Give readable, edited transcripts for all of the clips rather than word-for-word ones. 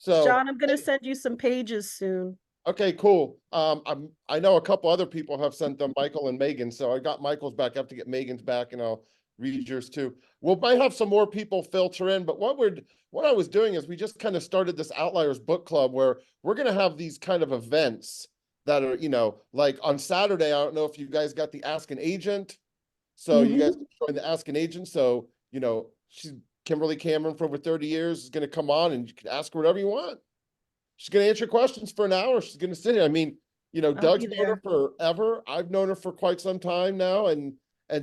So John, I'm going to send you some pages soon. okay, cool. I know a couple other people have sent them, Michael and Megan. So I got Michael's back. I have to get Megan's back, and I'll read yours too. We'll might have some more people filter in, but what I was doing is we just kind of started this Outliers book club where we're gonna have these kind of events that are, like on Saturday. I don't know if you guys got the Ask an Agent. So you guys can join the Ask an Agent. So, she's Kimberly Cameron for over 30 years is gonna come on and you can ask her whatever you want. She's going to answer questions for an hour. She's going to sit here. I mean, Doug's known her forever. I've known her for quite some time now, and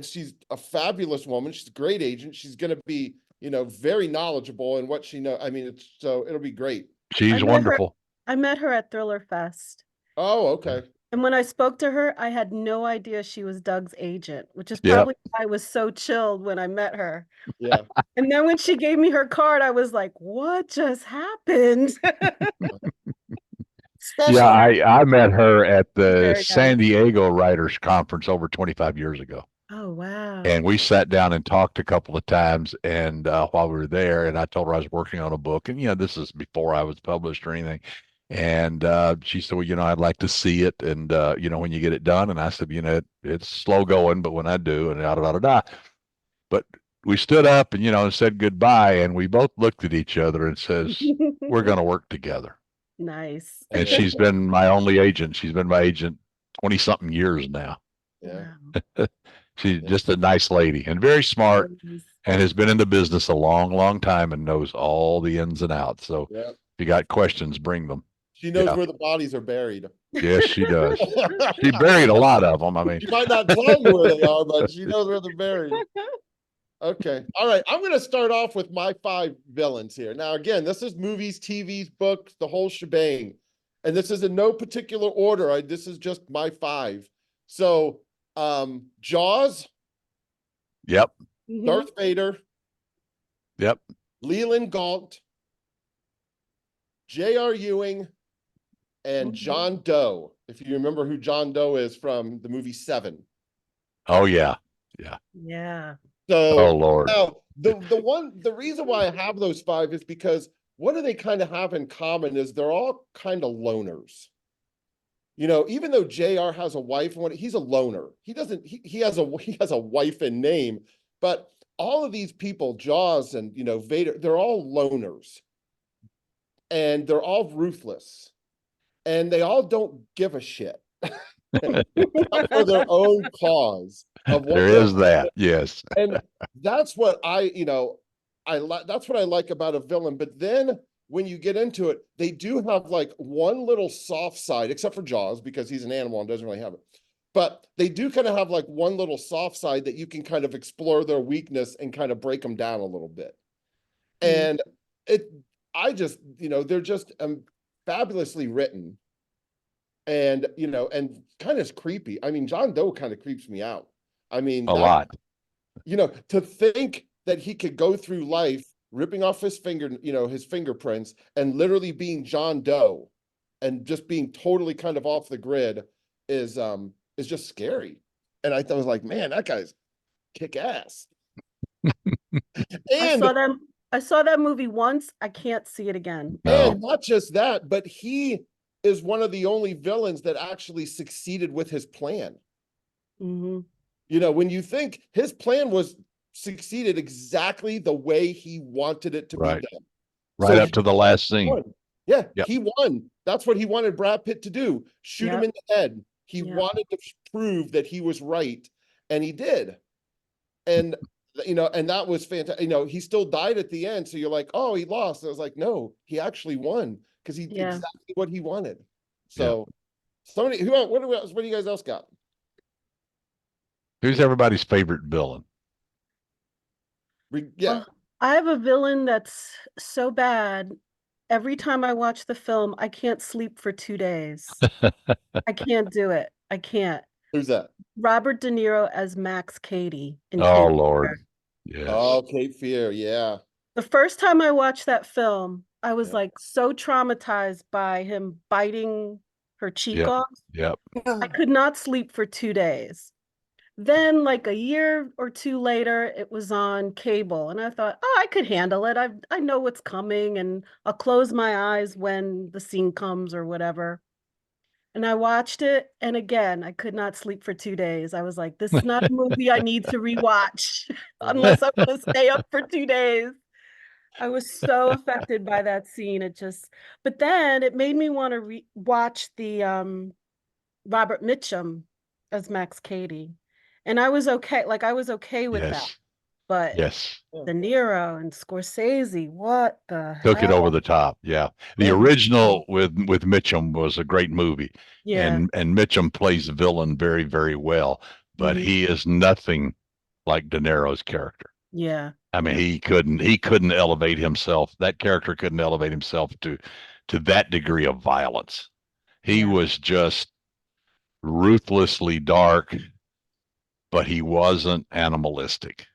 she's a fabulous woman. She's a great agent. She's going to be, very knowledgeable in what she knows. I mean, it'll be great. She's wonderful. I met her at Thriller Fest. Oh, okay. And when I spoke to her, I had no idea she was Doug's agent, which is probably why I was so chilled when I met her. Yeah. And then when she gave me her card, I was like, what just happened? Yeah, I met her at the San Diego Writers Conference over 25 years ago. Oh, wow. And we sat down and talked a couple of times, and while we were there, and I told her I was working on a book, and this is before I was published or anything. And she said, well, I'd like to see it. And, when you get it done. And I said, it's slow going, but when I do, and da, da, da, da. But we stood up and, and said goodbye. And we both looked at each other and says, we're going to work together. Nice. And she's been my only agent. She's been my agent 20 something years now. Yeah. Wow. She's just a nice lady and very smart and has been in the business a long, long time and knows all the ins and outs. So if you got questions, bring them. She knows where the bodies are buried. Yes, she does. She buried a lot of them. I mean, she might not tell you where they are, but she knows where they're buried. Okay. All right. I'm going to start off with my 5 villains here. Now, again, this is movies, TVs, books, the whole shebang. And this is in no particular order. This is just my 5. So, Jaws. Yep. Darth Vader. Yep. Leland Galt. J.R. Ewing. And John Doe, if you remember who John Doe is from the movie Seven. Oh, yeah. Yeah. Yeah. So, oh, Lord. Now, the reason why I have those 5 is because what do they kind of have in common is they're all kind of loners. Even though JR has a wife, he's a loner. He has a wife and name, but all of these people, Jaws and, Vader, they're all loners. And they're all ruthless. And they all don't give a shit for their own cause. There is that, yes. And that's what that's what I like about a villain. But then when you get into it, they do have like one little soft side, except for Jaws, because he's an animal and doesn't really have it. But they do kind of have like one little soft side that you can kind of explore their weakness and kind of break them down a little bit. And they're just fabulously written and and kind of creepy. I mean, John Doe kind of creeps me out. I mean, a lot. To think that he could go through life ripping off his his fingerprints and literally being John Doe and just being totally kind of off the grid is just scary. And I was like, man, that guy's kick ass. And I saw that movie once. I can't see it again. And not just that, but he is one of the only villains that actually succeeded with his plan. Mm-hmm. When you think his plan succeeded exactly the way he wanted it to be done. Right up to the last scene. Yeah, he won. That's what he wanted Brad Pitt to do. Shoot him in the head. He wanted to prove that he was right, and he did. And and that was fantastic. He still died at the end, so you're like, oh, he lost. And I was like, no, he actually won because he did exactly what he wanted. So, what do you guys else got? Who's everybody's favorite villain? Well, I have a villain that's so bad. Every time I watch the film, I can't sleep for 2 days. I can't do it. I can't. Who's that? Robert De Niro as Max Cady. Oh, Lord. Yes. Oh, Cape Fear. Yeah. The first time I watched that film, I was like so traumatized by him biting her cheek off. Yep. I could not sleep for 2 days. Then, like a year or two later, it was on cable, and I thought, oh, I could handle it. I know what's coming, and I'll close my eyes when the scene comes or whatever. And I watched it, and again, I could not sleep for 2 days. I was like, this is not a movie I need to rewatch unless I'm going to stay up for 2 days. I was so affected by that scene. But then it made me want to watch the Robert Mitchum as Max Cady. And I was okay with that. Yes. But Yes. De Niro and Scorsese, what the Took it over hell? the top. Yeah. The Yeah. original with Mitchum was a great movie. Yeah. And Mitchum plays the villain very, very well, but Mhm. he is nothing like De Niro's character. Yeah. I mean, Yeah. he couldn't elevate himself. That character couldn't elevate himself to that degree of violence. He Yeah. was just ruthlessly dark, but he wasn't animalistic.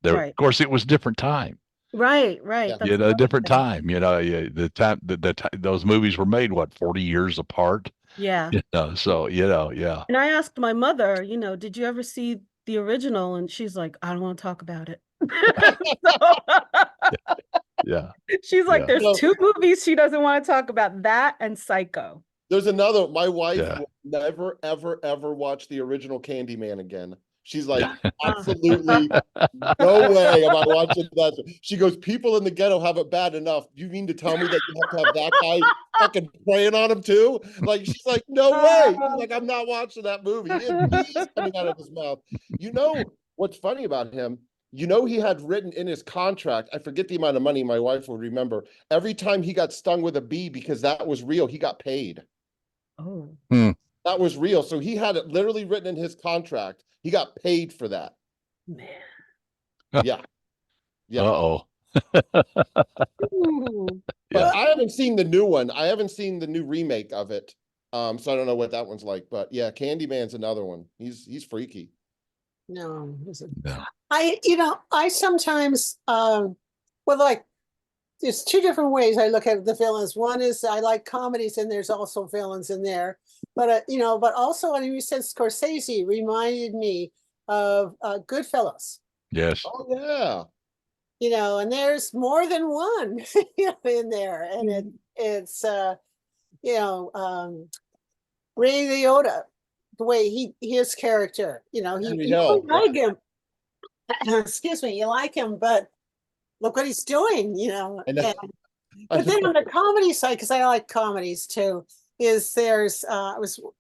There, of Right. course, it was different time. Right. Yeah. That's A another different thing. time. The time those movies were made, what, 40 years apart? Yeah. So yeah. And I asked my mother, did you ever see the original? And she's like, I don't want to talk about it. So Yeah. she's like, Yeah. there's Well, two movies she doesn't want to talk about, that and Psycho. there's another. My wife Yeah. will never, ever, ever watch the original Candyman again. She's like, Yeah. absolutely no way am I watching that. She goes, people in the ghetto have it bad enough. You mean to tell me that you have to have that guy fucking preying on him too? Like, she's like, no way. She's like, I'm not watching that movie. He had bees coming out of his mouth. You know what's funny about him? You know, he had written in his contract, I forget the amount of money, my wife will remember, every time he got stung with a bee, because that was real, he got paid. Oh, That was real. So he had it literally written in his contract. He got paid for that. man. Yeah. Yeah. Uh-oh. Ooh. But Yeah. I haven't seen the new one. I haven't seen the new remake of it. So I don't know what that one's like. But yeah, Candyman's another one. He's freaky. No, Yeah. I sometimes, like, there's two different ways I look at the villains. One is I like comedies, and there's also villains in there. But but also, when you said Scorsese, reminded me of Goodfellas. Yes. Oh yeah. And there's more than one in there, and it's Ray Liotta, the way his character, Henry you Hill, don't like him. Excuse me, you like him, but look what he's doing, I know. But then on the comedy side, because I like comedies too, I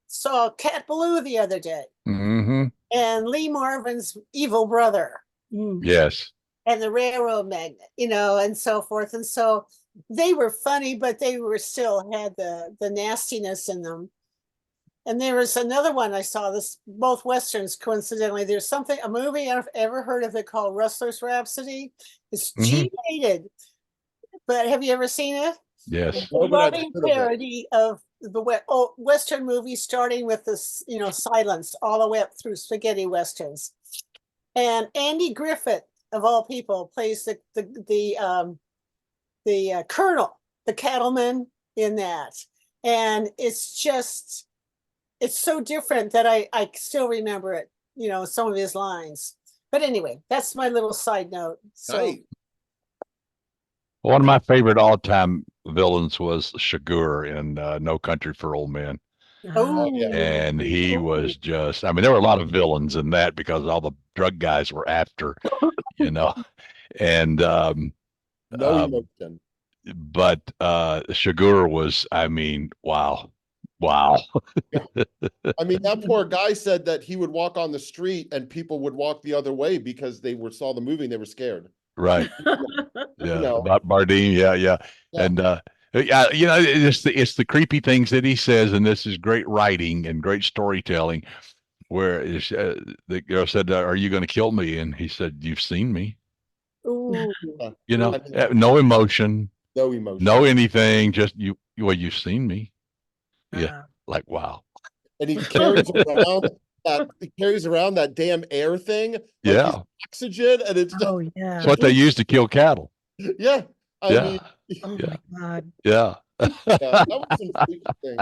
saw Cat Ballou the other day, Mm-hmm. and Lee Marvin's evil brother, Yes. and the railroad magnate, and so forth. And so they were funny, but they were still had the nastiness in them. And there was another one I saw, both Westerns, coincidentally. There's a movie, I've ever heard of it, called Rustler's Rhapsody. It's G-rated, but have you ever seen it? Yes. It's a No, but I've loving heard of it. parody of the Western movies, starting with this, silence all the way up through spaghetti Westerns. And Andy Griffith, of all people, plays the colonel, the cattleman in that. And it's so different that I still remember it, some of his lines. But anyway, that's my little side note. So Nice. One of my favorite all-time villains was Shagur in No Country for Old Men. Oh yeah. And he was just, I mean, there were a lot of villains in that because all the drug guys were after, and No emotion. but Shagur was, I mean, wow. I mean, that poor guy said that he would walk on the street and people would walk the other way because they saw the movie and they were scared. Right. Yeah. know. Bardeen. Yeah. Yeah. And yeah, it's the creepy things that he says, and this is great writing and great storytelling. Where the girl said, "Are you going to kill me?" And he said, "You've seen me." ooh, I No mean, emotion, no emotion. no anything, just well, you've seen me. Yeah, Wow. like wow. And he carries around that damn air thing. Like Yeah, he's oxygen, and it's Oh yeah. it's what they use to kill cattle. yeah. I Yeah, mean, Oh yeah. my God. yeah. that was some freaky thing.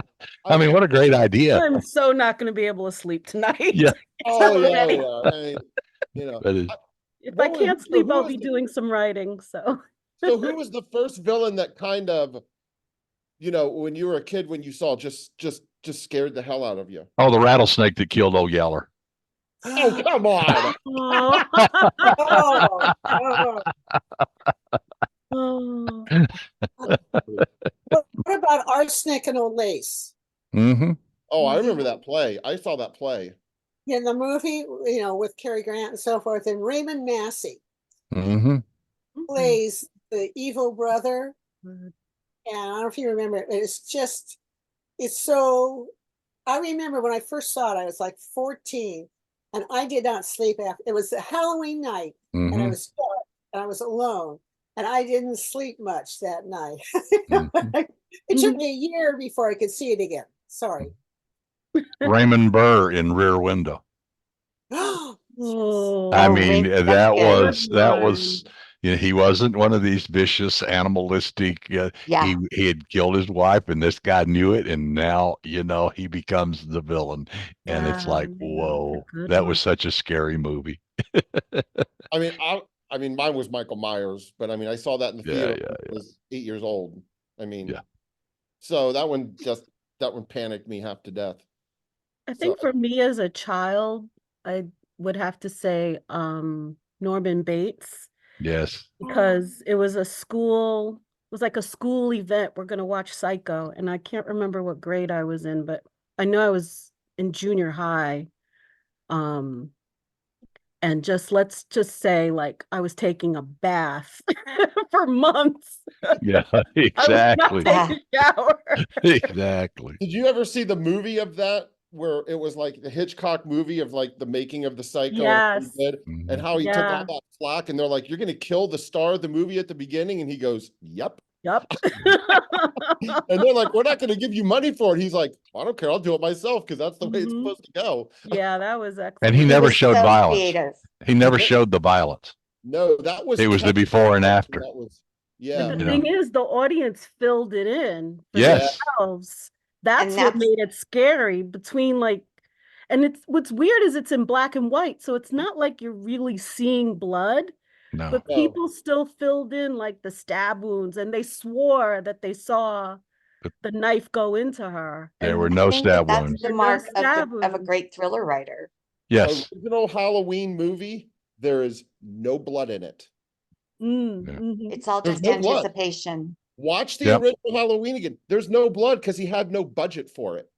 I mean, what a great idea. I'm so not going to be able to sleep tonight. Yeah. Oh yeah, Already. yeah. I mean, you know, But it, If I what was- can't sleep, who I'll was be the- doing some writing. So so who was the first villain that kind of, when you were a kid, when you saw just scared the hell out of you? oh, the rattlesnake that killed old Yeller. Oh, come on. oh. Oh, oh. Oh. What about Arsenic and Old Lace? Mm-hmm. Oh, I remember that play. I saw that play. In the movie, with Cary Grant and so forth, and Raymond Massey Mm-hmm. plays the evil brother. Mhm. And I don't know if you remember it, it's so, I remember when I first saw it, I was like 14 and I did not sleep after, it was a Halloween night and I Mm-hmm. was dark and I was alone and I didn't sleep much that night. Mhm. It took me a year before I could see it again. Sorry. Raymond Burr in Rear Window. Oh. I Oh, mean, Raymond, that's that good. was, he wasn't one of these vicious animalistic, Yeah. he had killed his wife and this guy knew it. And now, he becomes the villain. And it's Yeah, like, yeah, whoa, good that one. was such a scary movie. I mean, mine was Michael Myers, but I mean, I saw that in the Yeah, theater yeah, when I was 8 years old. I mean, Yeah. so that one panicked me half to death. I So think for me as a child, I would have to say Norman Bates, Yes. because it was like a school event. We're going to watch Psycho, and I can't remember what grade I was in, but I know I was in junior high. Um, and let's just say, like, I was taking a bath for months. Yeah, I was not exactly. taking a shower. Exactly. did you ever see the movie of that where it was like the Hitchcock movie of like the making of the Psycho and how he Yes. did and Mhm. how he took all Yeah. that flack and they're like, "You're gonna kill the star of the movie at the beginning," and he goes, "Yep." Yep. And they're like, "We're not gonna give you money for it." He's like, "I don't care, I'll do it myself because that's the way it's Mhm. supposed to go." Yeah, that was And he excellent. never was showed so violence. creative. He never showed the violence. No, that was It was the Kevin before and Smith, after. that was But yeah. the You thing know? is, the audience filled it in for Yes. themselves. That's And what that's made it scary between and what's weird is it's in black and white, so it's not like you're really seeing blood, No. but No. people still filled in like the stab wounds, and they swore that they saw But the knife go into her. there And were I no think that stab that's wounds. the there are no mark stab of a wounds. great thriller writer. Yes. Original Halloween movie, there is no blood in it. Mm, Yeah. mhm. It's all There's just no blood. anticipation. Watch the Yep. original Halloween again. There's no blood because he had no budget for it.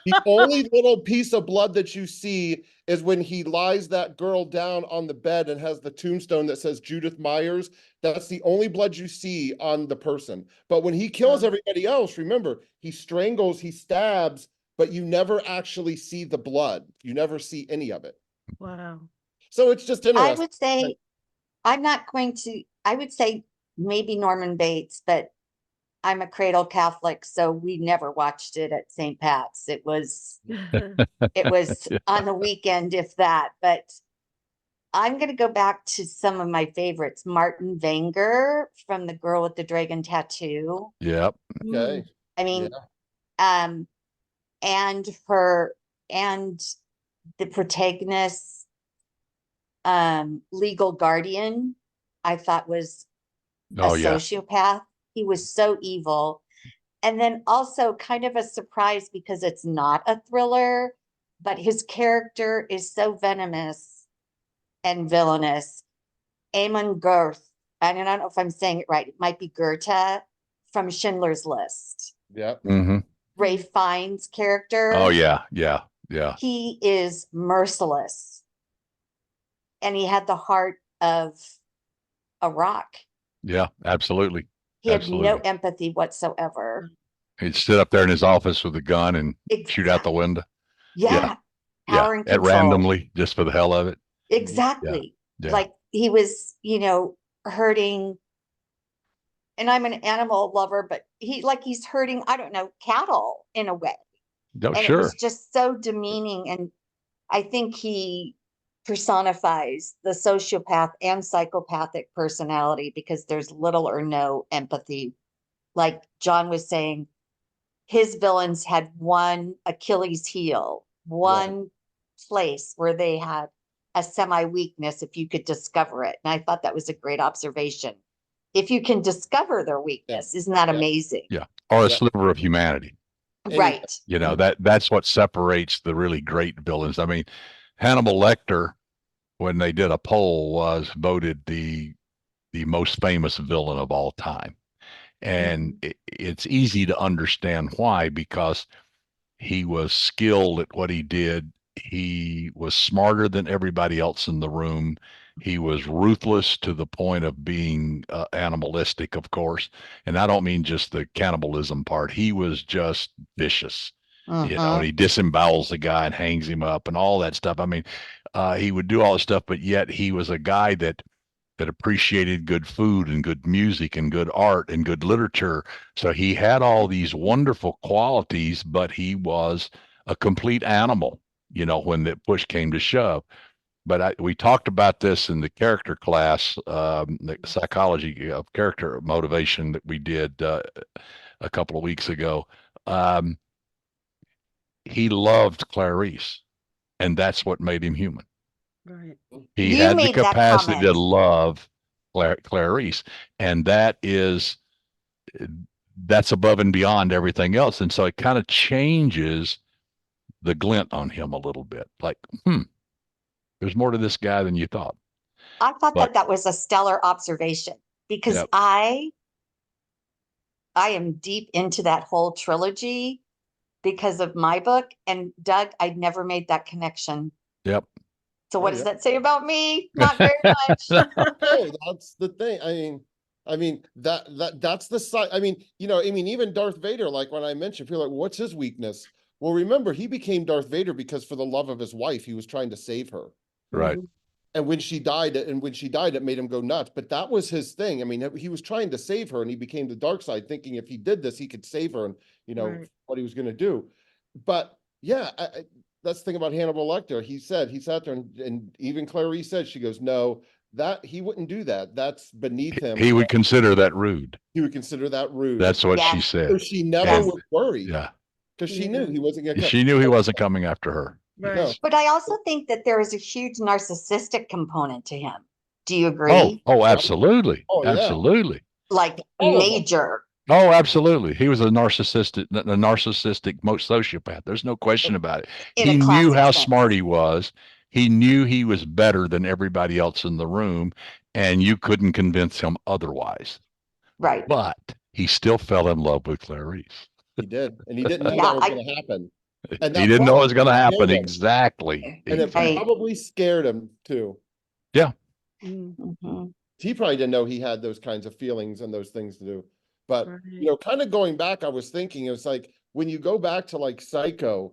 The only little piece of blood that you see is when he lies that girl down on the bed and has the tombstone that says Judith Myers. That's the only blood you see on the person. But when he kills Oh. everybody else, remember, he strangles, he stabs, but you never actually see the blood. You never see any of it. Wow. So it's just I interesting. would say, I would say maybe Norman Bates, but I'm a cradle Catholic, so we never watched it at St. Pat's. It was Yeah. on the weekend, if that. But I'm going to go back to some of my favorites. Martin Wenger from The Girl with the Dragon Tattoo. Yep. Okay. I mean, and the protagonist, legal guardian, I thought was a Oh, yeah. sociopath. He was so evil. And then also kind of a surprise because it's not a thriller, but his character is so venomous and villainous. Amon Goeth, I don't know if I'm saying it right. It might be Goethe from Schindler's List. Yeah. Mm-hmm. Ray Fiennes' character. Oh, yeah. Yeah. Yeah. He is merciless. And he had the heart of a rock. Yeah. Absolutely. He had no Absolutely. empathy whatsoever. He'd sit up there in his office with a gun and shoot out the window. Yeah. Power and At control. randomly, just for the hell of it. Exactly. Yeah. Like he was, hurting. And I'm an animal lover, but he's hurting, I don't know, cattle in a way. No, And it sure. was just so demeaning. And I think he personifies the sociopath and psychopathic personality because there's little or no empathy like John was saying, his villains had one Achilles heel, one place where they had a semi weakness if you could discover it. And I thought that was a great observation. If you can discover their weakness, isn't that Yeah. amazing? Yeah. Or a Yeah. sliver of humanity. Right. You know, that's what separates the really great villains. I mean, Hannibal Lecter, when they did a poll, was voted the most famous villain of all time. And it's easy to understand why, because he was skilled at what he did. He was smarter than everybody else in the room. He was ruthless to the point of being animalistic, of course. And I don't mean just the cannibalism part. He was just vicious. You know, and he disembowels the guy and hangs him up and all that stuff. I mean, he would do all this stuff, but yet he was a guy that appreciated good food and good music and good art and good literature. So he had all these wonderful qualities, but he was a complete animal, you know, when the push came to shove. But we talked about this in the character class, the psychology of character motivation that we did a couple of weeks ago. He loved Clarice, and that's what made him human. Right. He You had the made that capacity to comment. love Clarice, and that's above and beyond everything else. And so it kind of changes the glint on him a little bit. Like, there's more to this guy than you thought. I thought But that was a stellar observation because Yep. I am deep into that whole trilogy because of my book. And Doug, I'd never made that connection. Yep. So Oh, what does yeah. that say about me? Not very much. Hey, that's the thing. I mean that's the side. I mean, you know, I mean, even Darth Vader, like when I mentioned, people are like, what's his weakness? Well, remember, he became Darth Vader because for the love of his wife, he was trying to save her. Right. And when she died, it made him go nuts. But that was his thing. I mean, he was trying to save her, and he became the dark side, thinking if he did this, he could save her, and you know Right. what he was going to do. But yeah, that's the thing about Hannibal Lecter. He sat there, and even Clarice said, she goes, no, that he wouldn't do that. That's beneath him. He would consider that rude. He would consider that rude. That's what she Yes. So said. she never Yes. was worried. Yeah. Because she knew he wasn't going to. She knew he wasn't coming after her. Right. No. But I also think that there is a huge narcissistic component to him. Do you Oh, agree? absolutely. Oh, yeah. Absolutely. Like All of them. major. Oh, absolutely. He was a narcissistic most sociopath. There's no question about it. In He a knew classic how sense. smart he was. He knew he was better than everybody else in the room, and you couldn't convince him otherwise. Right. But he still fell in love with Clarice. He did, and he didn't know Yeah, that was going to happen. And He that didn't know it was going to probably happen. scared him. Exactly. And it Right. probably scared him too. Mm, Mhm. He probably didn't know he had those kinds of feelings and those things to do. But right. you know, kind of going back, I was thinking, it was like when you go back to like Psycho,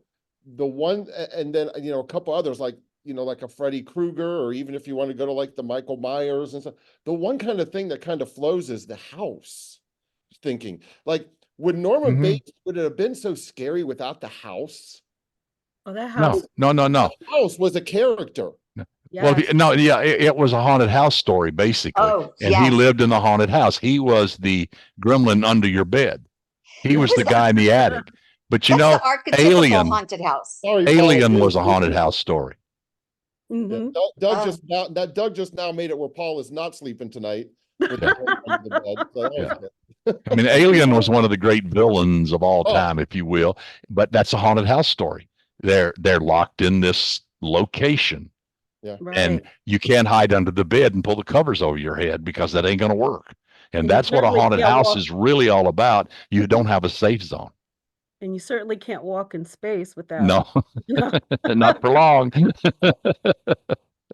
the one, and then you know, a couple others like, you know, like a Freddy Krueger, or even if you want to go to like the Michael Myers and stuff, the one kind of thing that kind of flows is the house. Thinking like, would Norman Mhm. Bates, would it have been so scary without the house? Oh, that No, house. no. The house was a character. Well, Yes. no, yeah, it was a haunted house story, basically. Oh, And he yes. lived in the haunted house. He was the gremlin under your bed. He was the guy in the attic. But you That's know, the archetypical Alien, haunted house. Sorry, Paul, Alien it was a is- haunted house story. Yeah, Mhm. Doug just now made it where Paul is not sleeping tonight with Yeah. the bed. So that was Yeah. good. I mean, Alien was one of the great villains of all Oh. time, if you will. But that's a haunted house story. They're locked in this location, Right. and you can't hide under the bed and pull the covers over your head because that ain't going to work. And And you that's what a certainly haunted can't house walk- is really all about. You don't have a safe zone. And you certainly can't walk in space without. No, No. not for long.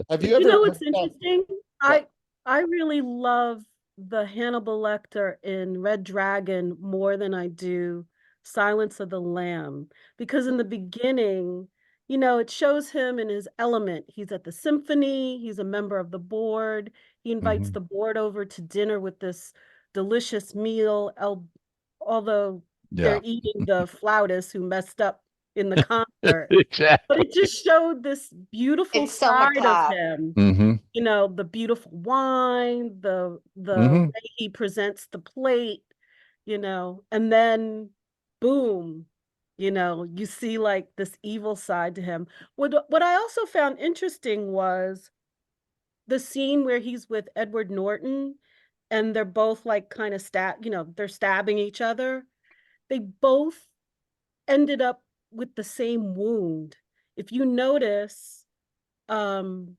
Have you You ever? know what's interesting? I really love the Hannibal Lecter in Red Dragon more than I do Silence of the Lamb, because in the beginning, you know, it shows him in his element. He's at the symphony, he's a member of the board. He invites Mhm. the board over to dinner with this delicious meal, although they're Yeah, eating the flautist who messed up in the concert. But exactly. it just showed this beautiful It's so side of macabre. him. Hmm. You know, the beautiful wine, the Mhm. way he presents the plate. and then boom, you see like this evil side to him. What I also found interesting was the scene where he's with Edward Norton and they're both like kind of they're stabbing each other. They both ended up with the same wound. If you notice, um,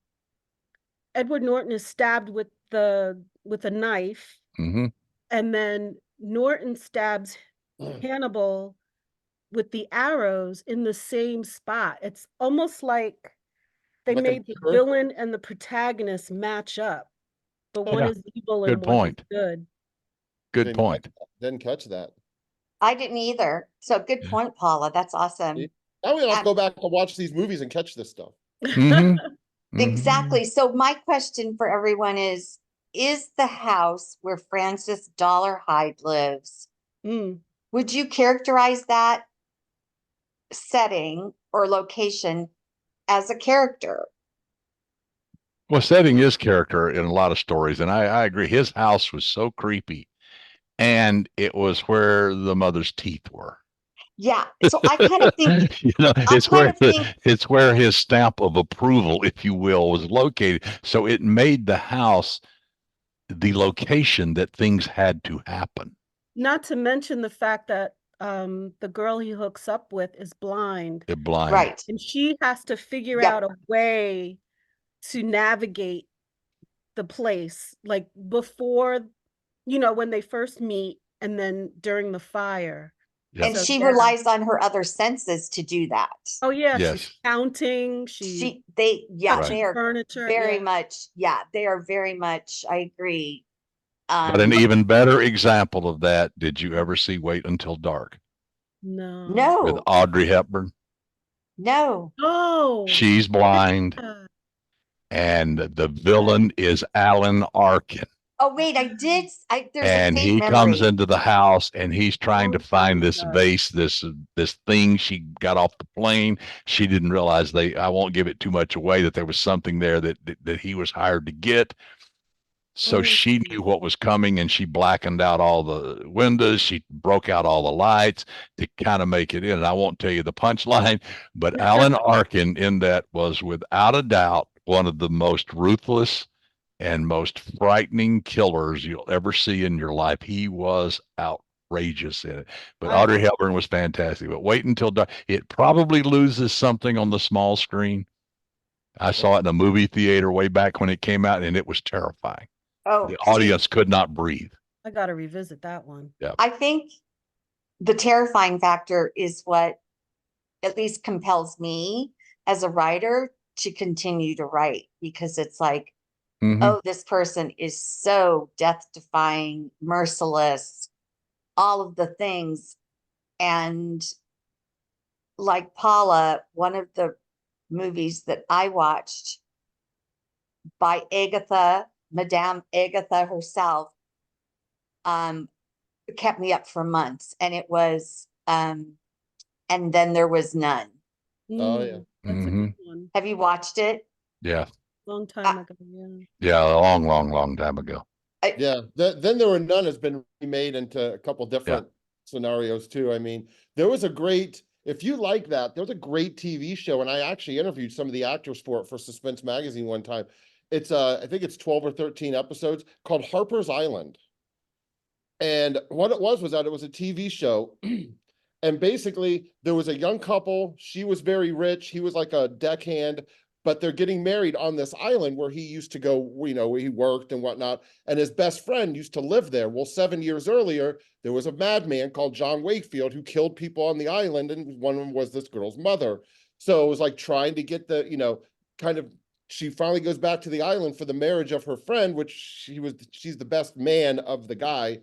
Edward Norton is stabbed with a knife, Hmm. and then Norton stabs Hannibal with the arrows in the same spot. It's almost like they Like a made the mirror? villain and the protagonist match up, but one Yeah. is evil and Good one is point. good. Good point. Didn't catch that. I didn't either. So good Yeah. point, Paula. That's See? awesome. Now we don't have to Um, go back and watch these movies and catch this stuff. Hmm. Exactly. So my question for everyone is the house where Francis Dollarhide lives, Mm. would you characterize that setting or location as a character? Well, setting is character in a lot of stories, and I agree. His house was so creepy, and it was where the mother's teeth were. Yeah. So I kind of think, I It's kind where of think, it's where his stamp of approval, if you will, was located. So it made the house the location that things had to happen. Not to mention the fact that the girl he hooks up with is blind, It blind. right. and she has to figure Yep. out a way to navigate the place, like before, when they first meet, and then during the fire. Yep. And So she yeah. relies on her other senses to do that. Oh yeah, she's Yes. counting, she's They Right. touching they are furniture. very Yeah. much, they are very much, I agree. But an even better example of that, did you ever see Wait Until Dark No. with No, Audrey Hepburn? no. Oh. She's blind, Yeah. and the villain is Alan Arkin. Oh, wait, there's a And faint he comes memory. into the house and he's trying to Long time find this ago. vase, this thing she got off the plane. She didn't realize I won't give it too much away, that there was something there that he was hired to get. So she knew what was coming, and she blackened out all the windows. She broke out all the lights to kind of make it in. And I won't tell you the punchline, but Alan Arkin in that was without a doubt one of the most ruthless and most frightening killers you'll ever see in your life. He was outrageous in it. But Audrey Hepburn was fantastic. But Wait Until Dark, it probably loses something on the small screen. I saw it in a movie theater way back when it came out, and it was terrifying. Oh, The see, audience could not breathe. I gotta revisit that one. I think the terrifying factor is what at least compels me as a writer to continue to write, because it's like, Mhm. oh, this person is so death defying, merciless, all of the things. And like Paula, one of the movies that I watched by Madame Agatha herself, kept me up for months. And it was, And Then There Was None. Oh, yeah. That's a good one. Have you watched it? Yeah. Long time ago, yeah. Yeah, a long, long, long time ago. Yeah. Then There Were None has been remade into a couple different scenarios too. I mean, there was a great, if you like that, there was a great TV show, and I actually interviewed some of the actors for it for Suspense Magazine one time. It's I think it's 12 or 13 episodes, called Harper's Island. And what it was that it was a TV show. And basically there was a young couple. She was very rich. He was like a deckhand, but they're getting married on this island where he used to go, where he worked and whatnot. And his best friend used to live there. Well, 7 years earlier, there was a madman called John Wakefield who killed people on the island. And one of them was this girl's mother. So it was like trying to get she finally goes back to the island for the marriage of her friend, which she's the best man of the guy.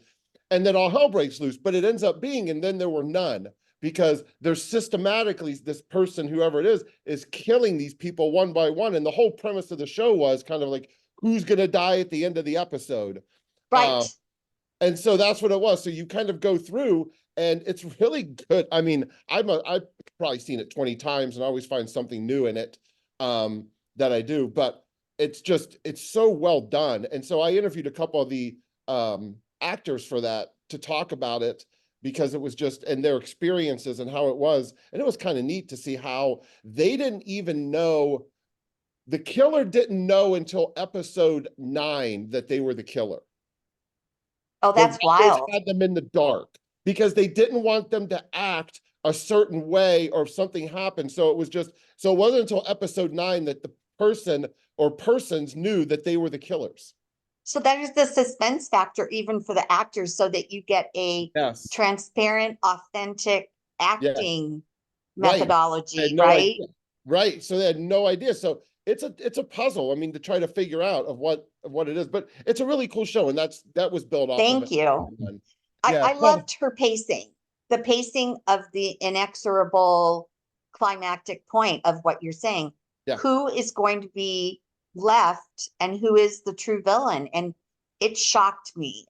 And then all hell breaks loose, but it ends up being, and then there were none, because there's systematically, this person, whoever it is killing these people one by one. And the whole premise of the show was kind of like, who's going to die at the end of the episode? Right. And so that's what it was. So you kind of go through, and it's really good. I mean, I've probably seen it 20 times and I always find something new in it that I do, but it's so well done. And so I interviewed a couple of the actors for that to talk about it because it was just, and their experiences and how it was. And it was kind of neat to see how they didn't even know, the killer didn't know until episode 9 that they were the killer. Oh, The that's writers wild. had them in the dark because they didn't want them to act a certain way or if something happened. So it was just, so it wasn't until episode 9 that the person or persons knew that they were the killers. So that is the suspense factor even for the actors so that you get a Yes. transparent, authentic acting Right. I methodology, had no right? idea. Right. So they had no idea. So it's a puzzle. I mean, to try to figure out of what it is, but it's a really cool show. And that was built off of Thank it. you. Yeah, I loved her pacing, the pacing of the inexorable climactic point of what you're saying. Yeah. Who is going to be left and who is the true villain? And it shocked me.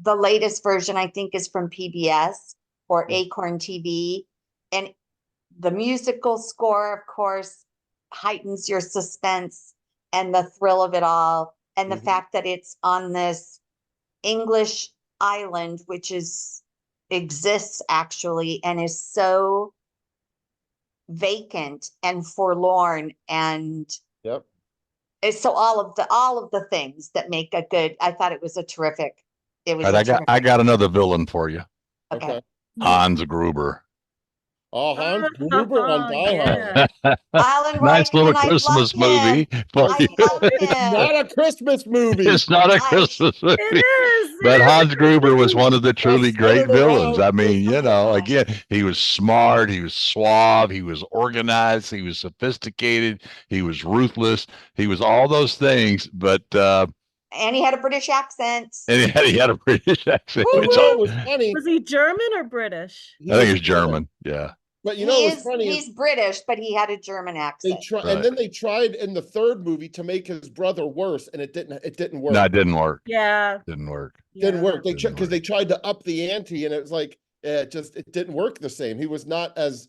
The latest version, I think, is from PBS or Yeah. Acorn TV. And the musical score, of course, heightens your suspense and the thrill of it all. And the Mhm. fact that it's on this English island, which exists actually and is so vacant and forlorn, and Yep. it's so all of the things that make a good. I thought it was a terrific. It was All a right, I terrific. got another villain for you. Okay. Okay. Hans Gruber. Oh, Hans Gruber on Die Hard. Yeah. Alan Nice little Rickman, I love Christmas him. movie for I you. love It's him. not a Christmas movie. It's not a I- Christmas movie. It is. But it is a Hans Gruber was Christmas one of the truly Let's great turn it villains. around. I mean, you know, Yeah. again, he was smart, he was suave, he was organized, he was sophisticated, he was ruthless, he was all those things, but And he had a British accent. and he had a British accent, You which know, it was funny. Was he German or British? He I think was it's German. Yeah. But you know, it was funny. He's British, but he had a German They accent. try, Right. and then they tried in the third movie to make his brother worse, and it didn't work. No, it didn't work. Yeah. Didn't work. Didn't yeah. work. They Didn't because they tried to up the ante, and it was like it didn't work the same. He was not as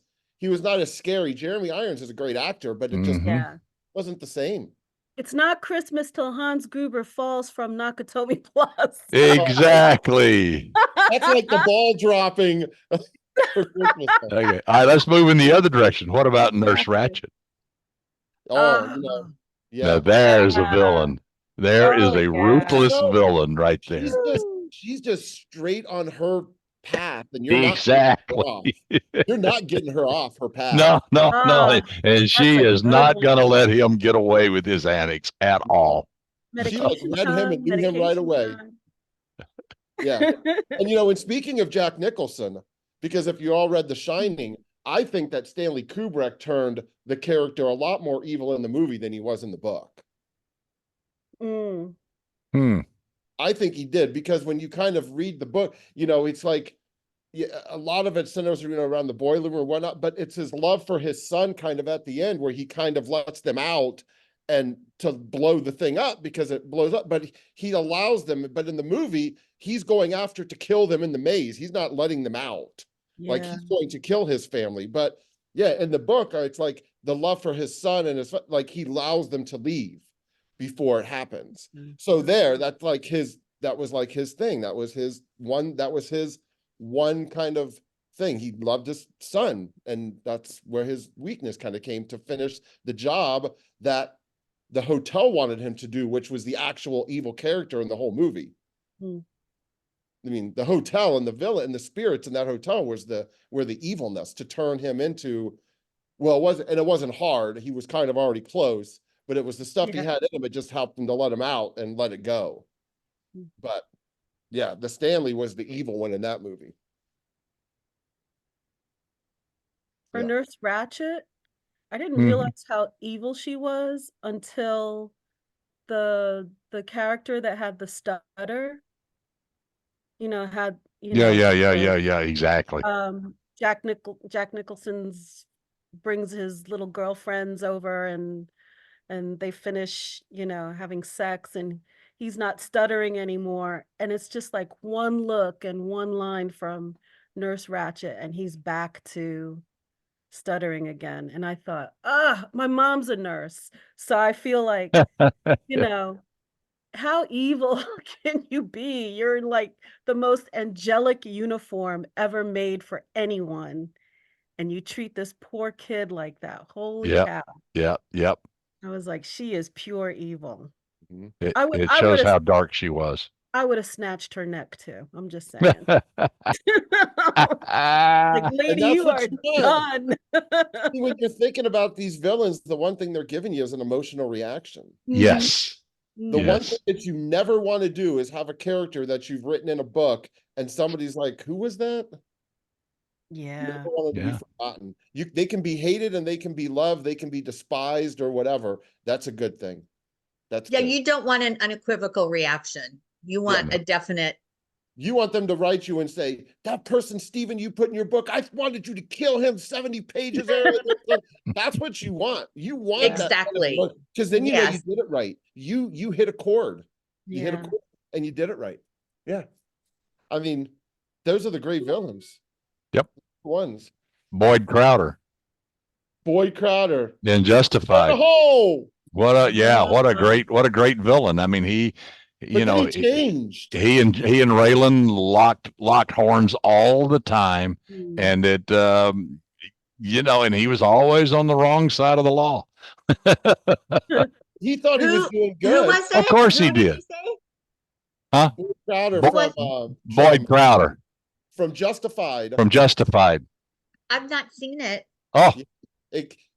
scary. Jeremy Irons is a great actor, but it just Mhm. Yeah. wasn't the same. It's not Christmas till Hans Gruber falls from Nakatomi Plus. Exactly. That's like the ball dropping for Christmas. Okay. All right, let's move in the other direction. What about Nurse Exactly. Ratchet? Oh, you know, Now yeah. there's a Yeah. villain. There is Oh, a yeah. ruthless No, villain right there. She's just straight on her path, and you're not getting her off. Exactly. You're not getting her off her path. No, no, no. Ah, And she a is good not going to one. let him get away with his antics at all. She like Medication read him time, and knew him right medication away. time. Yeah. And you know, and speaking of Jack Nicholson, because if you all read The Shining, I think that Stanley Kubrick turned the character a lot more evil in the movie than he was in the book. Mm. Hmm. I think he did, because when you kind of read the book, you know, it's like, yeah, a lot of it centers, you know, around the boiler room or whatnot, but it's his love for his son kind of at the end where he kind of lets them out and to blow the thing up because it blows up, but he allows them. But in the movie, he's going after to kill them in the maze. He's not letting them out. Like Yeah. he's going to kill his family. But yeah, in the book, it's like the love for his son and his, like he allows them to leave before it happens. So there, that's like that was like his thing. That was his one kind of thing. He loved his son, and that's where his weakness kind of came to finish the job that the hotel wanted him to do, which was the actual evil character in the whole movie. Hmm. I mean, the hotel and the villa and the spirits in that hotel were the evilness to turn him into, well, it wasn't hard. He was kind of already close, but it was the stuff he Yeah. had in him. It just helped him to let him out and let it go. Hmm. But yeah, the Stanley was the evil one in that movie. For Yeah. Nurse Ratchet, I didn't Mhm. realize how evil she was until the character that had the stutter, Yeah. Exactly. Jack Nicholson's brings his little girlfriends over and they finish, having sex, and he's not stuttering anymore. And it's just like one look and one line from Nurse Ratchet, and he's back to stuttering again. And I thought, my mom's a nurse. So I feel like, you know, how evil can you be? You're in like the most angelic uniform ever made for anyone, and you treat this poor kid like that. Holy Yep. cow. Yep. I was like, she is pure evil. Mhm. It I shows would how have dark she was. I would have snatched her neck too. I'm just saying. Like, And lady, that's you what are you want. done. See, when you're thinking about these villains, the one thing they're giving you is an emotional reaction. Yes. The one thing Yes. that you never want to do is have a character that you've written in a book and somebody's like, who was that? You Yeah. never want them to be Yeah. forgotten. They can be hated and they can be loved, they can be despised or whatever. That's a good thing. That's Yeah, good. you don't want an unequivocal reaction. You want no. a definite, You want them to write you and say, that person, Stephen, you put in your book, I wanted you to kill him 70 pages earlier. That's what you want. You want exactly. that. Because then you know you Yes. did it right. You hit a chord. You hit a Yeah. chord and you did it right. Yeah. I mean, those are the great villains. Yep. Ones. Boyd Crowder Boyd Crowder. in Justified. Oh, What a what Uh, a great villain. I mean, he but you then know he changed. he and Raylan locked horns all the time, mm. and it you know, and he was always on the wrong side of the law. He thought he was Who doing who good. was it? Of course he Who did. you say? Huh? Boyd Crowder Bo- from Boyd Crowder Justified. from Justified. I've not seen it. Oh,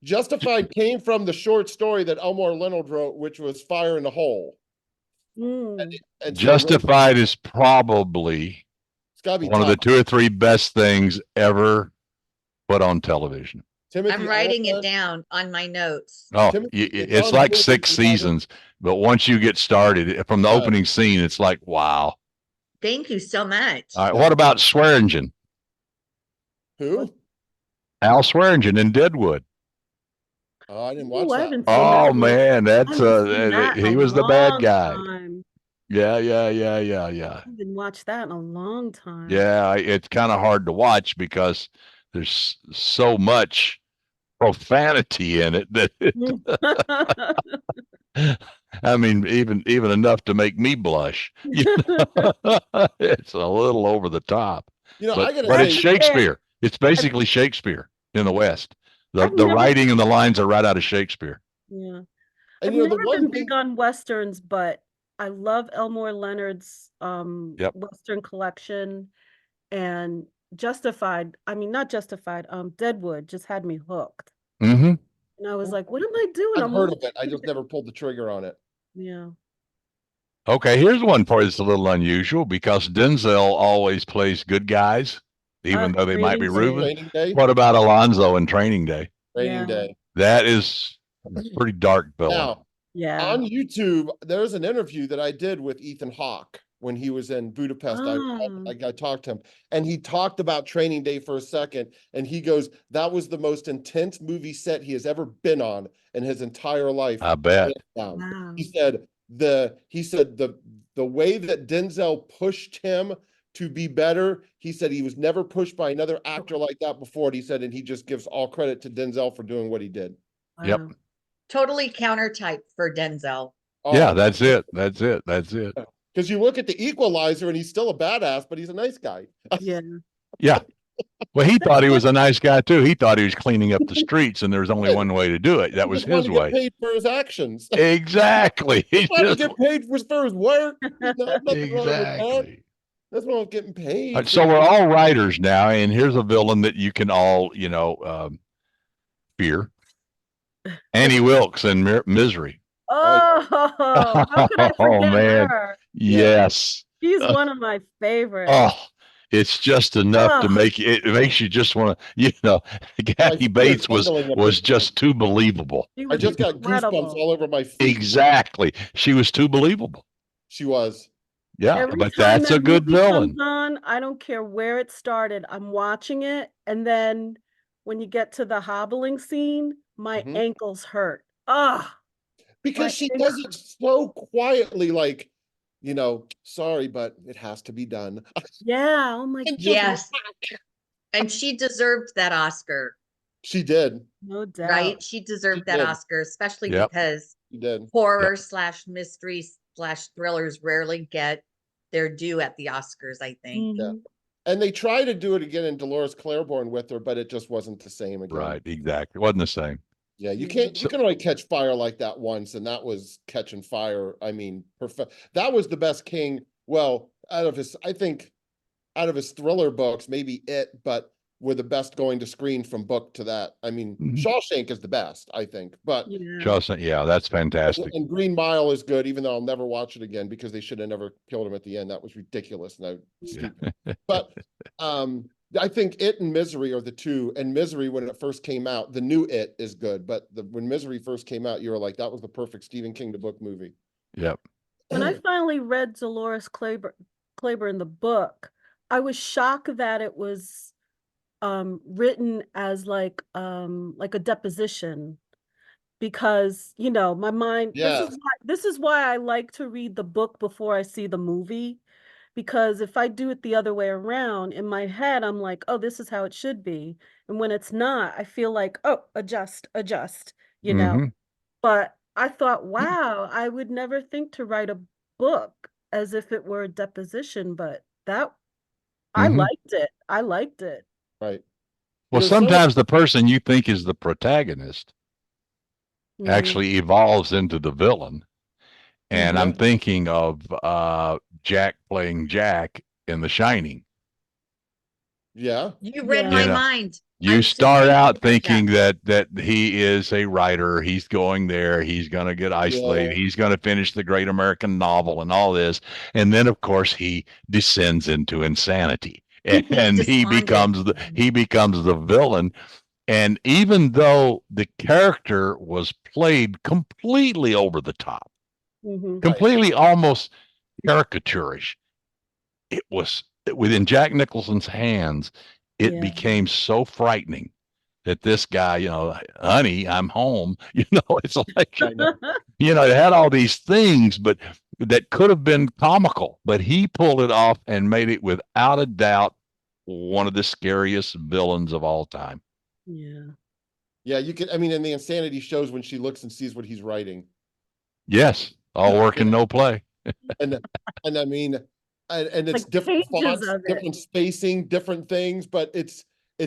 Justified came from the short story that Elmore Leonard wrote, which was Fire in the Hole. Mm. And so Justified is probably it's gotta be one of the tough. 2 or 3 best things ever put on television. Timothy I'm writing it Oliphant- down on my notes. Oh, Timothy- it's Tom like Cruise 6 is another- seasons, but once you get started from the Yeah. opening scene, it's like, wow. Thank you so much. All right, Yeah. what about Swearingen? Who? Al Swearingen in Deadwood. Oh, I didn't watch Ooh, I that. haven't seen that Oh in a- man, I that's haven't seen that in he a was the bad long guy. time. Yeah. I haven't watched that in a long time. Yeah, it's kind of hard to watch because there's so much profanity in it that I mean, even enough to make me blush. You know? It's a little over the top, You know, but I gotta it's say, Shakespeare. It's basically Shakespeare in the West. I've The never writing been- and the lines are right out of Shakespeare. Yeah. and I've you know, the never one been thing, big on Westerns, but I love Elmore Leonard's Yep. Western collection, and Justified. I mean, not Justified, Deadwood just had me hooked. Mm-hmm. And I was like, what am I doing? I've heard of it. I just never pulled the trigger on it. Yeah. Okay, here's one for you that's a little unusual because Denzel always plays good guys, even though they might be Training Day. ruthless. Training Day. What about Alonzo in Training Day? Training Yeah. Day. That is a pretty dark villain. Now, Yeah. on YouTube, there's an interview that I did with Ethan Hawke when he was in Budapest. I talked to him, and he talked about Training Day for a second, and he goes, "That was the most intense movie set he has ever been on in his entire life." I bet. hands down." Wow. He said the way that Denzel pushed him to be better. He said he was never pushed by another actor like that before. And he said, and he just gives all credit to Denzel for doing what he did. Yep. Wow. Totally counter type for Denzel. Yeah, that's it. That's it. That's it. Because you look at the Equalizer and he's still a badass, but he's a nice guy. Yeah. Yeah. Well, he thought he was a nice guy too. He thought he was cleaning up the streets, and there was only one way to do it. That He was just wanted his to get way. paid for his actions. Exactly. He He wanted to just get paid for his work. Nothing wrong with that. exactly. That's wrong with getting paid. So we're all writers now, and here's a villain that you can all, fear. Annie Wilkes in Misery. Oh, how could I Oh, forget man. her? Yes. She's one of my favorites. Oh, it's just enough to Ugh. make it makes you just want to, Kathy feet are Bates was tingling at was this just too believable. She I was just got incredible. goosebumps all over my feet. Exactly. She was too believable. She was. Yeah, Every but time that's that a good movie villain. comes on, I don't care where it started. I'm watching it, and then when you get to the hobbling scene, my Mhm. ankles hurt. Ah, Because she does it so quietly, like, sorry, but it has to be done. yeah. Oh my, And just Yes. whack. And she deserved that Oscar, She did. no doubt. right? She deserved She that did. Oscar, especially Yep. because She did. horror / mystery slash thrillers rarely get their due at the Oscars, I think. Yeah. Mhm. And they try to do it again in Dolores Claiborne with her, but it just wasn't the same again. Right, exactly. Wasn't the same. Yeah, you Yeah. can't. You So- can only catch fire like that once, and that was catching fire. I mean, perfect. That was the best King. Well, out of his, I think, out of his thriller books, maybe it, but were the best going to screen from book to that. I mean, Mhm. Shawshank is the best, I think, but Yeah. Shawshank, yeah, that's fantastic. and Green Mile is good, even though I'll never watch it again because they should have never killed him at the end. That was ridiculous. No, Yeah. stupid. But I think It and Misery are the two. And Misery, when it first came out, the new It is good, but when Misery first came out, you were like, that was the perfect Stephen King to book movie. Yep. When I finally read Dolores Claiborne, the book, I was shocked that it was written as like a deposition, because my mind, Yes. this is why I like to read the book before I see the movie, because if I do it the other way around, in my head I'm like, oh, this is how it should be, and when it's not, I feel like, oh, adjust, you know. Mhm. But I thought, wow, I would never think to write a book as if it were a deposition, but I Mhm. liked it. I liked it. Right. Well, You know, so- sometimes the person you think is the protagonist Mhm. actually evolves into the villain. And I'm Mhm. thinking of Jack playing Jack in The Shining. Yeah. You read Yeah. my You know, mind. You I was just start thinking out about thinking that he is a writer. He's going there. He's going to get isolated. Yeah. He's going to finish the great American novel and all this. And then, of course, he descends into insanity, and Despondent. he becomes the villain. And even though the character was played completely over the top, Mhm. completely almost caricaturish, it was within Jack Nicholson's hands. It Yeah. became so frightening that this guy, honey, I'm home. It's like, I know. it had all these things, but that could have been comical, but he pulled it off and made it without a doubt one of the scariest villains of all time. Yeah. Yeah, you can. I mean, and the insanity shows when she looks and sees what he's writing, Yes, all work and no play. and I mean, and it's Like different pages fonts, of it. different spacing, different things, but it's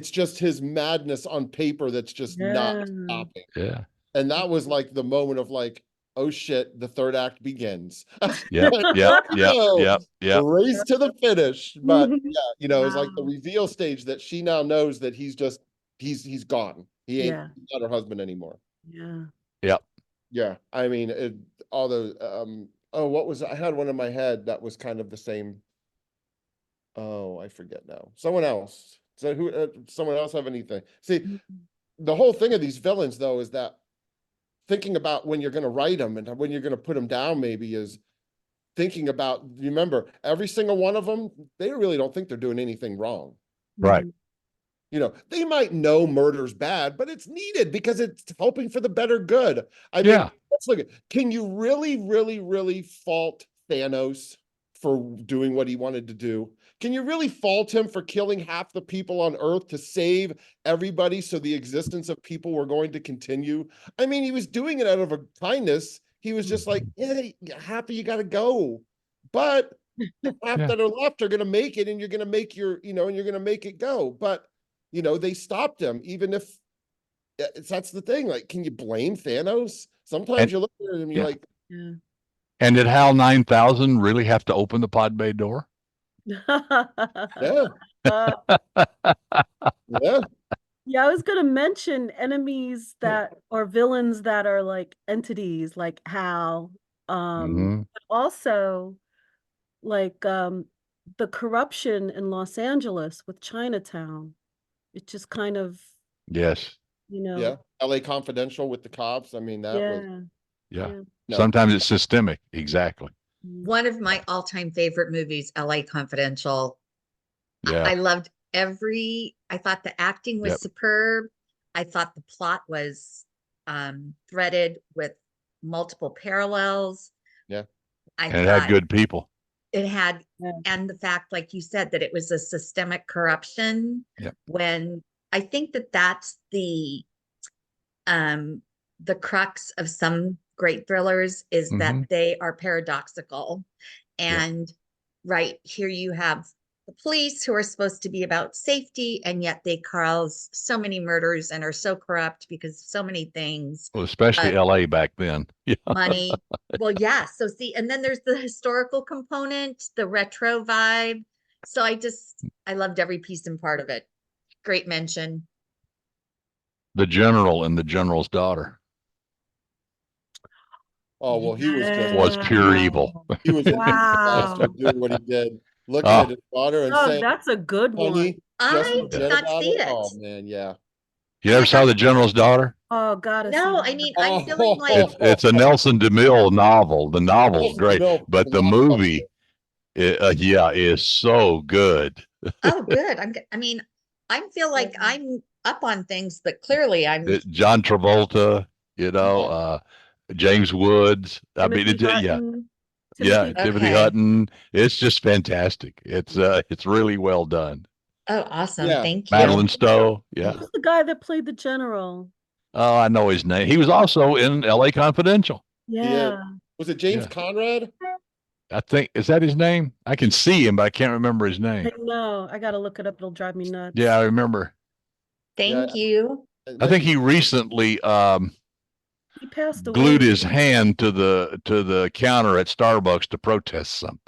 just his madness on paper that's just not Yeah. stopping. Yeah. And that was like the moment of like, oh shit, the third act begins. Yep. Yep. Yep. No, Yep. Yep. race to the finish. But Mhm. yeah, it's like the Wow. reveal stage that she now knows that he's gone. He ain't Yeah. not her husband anymore. Yeah. Yep. Yeah, I mean, all those. Oh, what was I had one in my head that was kind of the same. Oh, I forget now. Someone else. So who? Someone else have anything? See, Mhm. the whole thing of these villains, though, is that thinking about when you're going to write them and when you're going to put them down, maybe is thinking about. Remember, every single one of them, they really don't think they're doing anything wrong. Right. Mhm. They might know murder's bad, but it's needed because it's hoping for the better good. I mean, Yeah. let's look at, can you really, really, really fault Thanos for doing what he wanted to do? Can you really fault him for killing half the people on Earth to save everybody so the existence of people were going to continue? I mean, he was doing it out of a kindness. He was just like, yeah, happy you got to go. But the half Yeah. that are left are going to make it, and you're going to make and you're going to make it go. But they stopped him, even if that's the thing. Like, can you blame Thanos? Sometimes And you look at him and you're yeah. like, Yeah. And did HAL 9000 really have to open the pod bay door? yeah, Uh, yeah, yeah, I was gonna mention enemies that or villains that are like entities, like Hal, Mhm. but also like the corruption in Los Angeles with Chinatown. It just kind of, Yes. yeah. LA Confidential with the cops. I mean, that was yeah, Yeah. yeah. no. Sometimes it's systemic. Exactly. One of my all-time favorite movies, LA Confidential. Yeah. I loved I thought the acting was Yep. superb. I thought the plot was threaded with multiple parallels. Yeah. I And it had thought good people. it had, Yeah. and the fact, like you said, that it was a systemic corruption. Yep. When I think that that's the crux of some great thrillers is that Mhm. they are paradoxical. Yeah. And right here you have the police who are supposed to be about safety, and yet they cause so many murders and are so corrupt because of so many things. Well, especially LA back then. Yeah. Money. Well, yeah. So see, and then there's the historical component, the retro vibe. So I loved every piece and part of it. Great mention. The general and the general's daughter Oh, well, he was just, was pure evil. he was a Wow. bastard doing what he did, looking Oh. at his daughter and Oh, saying, that's a good one. honey, just I did forget not about see it. it. Oh, man, yeah. You ever saw the general's daughter? Oh, gotta see No, I that. mean, I'm feeling like, It's a Nelson DeMille novel. The novel's Nelson great, DeMille, but the movie, yeah, is so good. oh, good. I mean, I feel like I'm up on things, but clearly I'm, John Travolta, James Woods. I mean, Timothy yeah, Hutton. yeah, Timothy Timothy Okay. Hutton. It's just fantastic. It's really well done. oh, awesome. Yeah. Thank you. Madeline Stowe. Yeah. Who's the guy that played the general? Oh, I know his name. He was also in L.A. Confidential. Yeah. Was it James Yeah. Conrad? I think, is that his name? I can see him, but I can't remember his I name. know. I gotta look it up. It'll drive me nuts. Yeah, I remember. Thank you. I think he recently He passed away. glued his hand to the counter at Starbucks to protest something.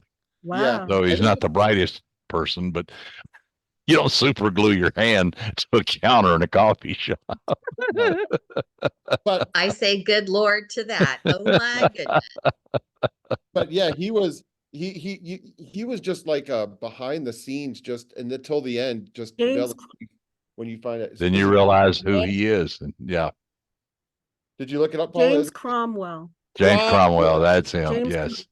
Wow. So he's not the brightest person, but you don't super glue your hand to a counter in a coffee shop. But I say good Lord to that. Oh my goodness. but yeah, he was he was just like behind the scenes, just and until the end, just James- when you find it. Then Was you it- realize who he is. And yeah, Did you look it up, Paula? James Cromwell. James Cromwell, that's him. James Yes.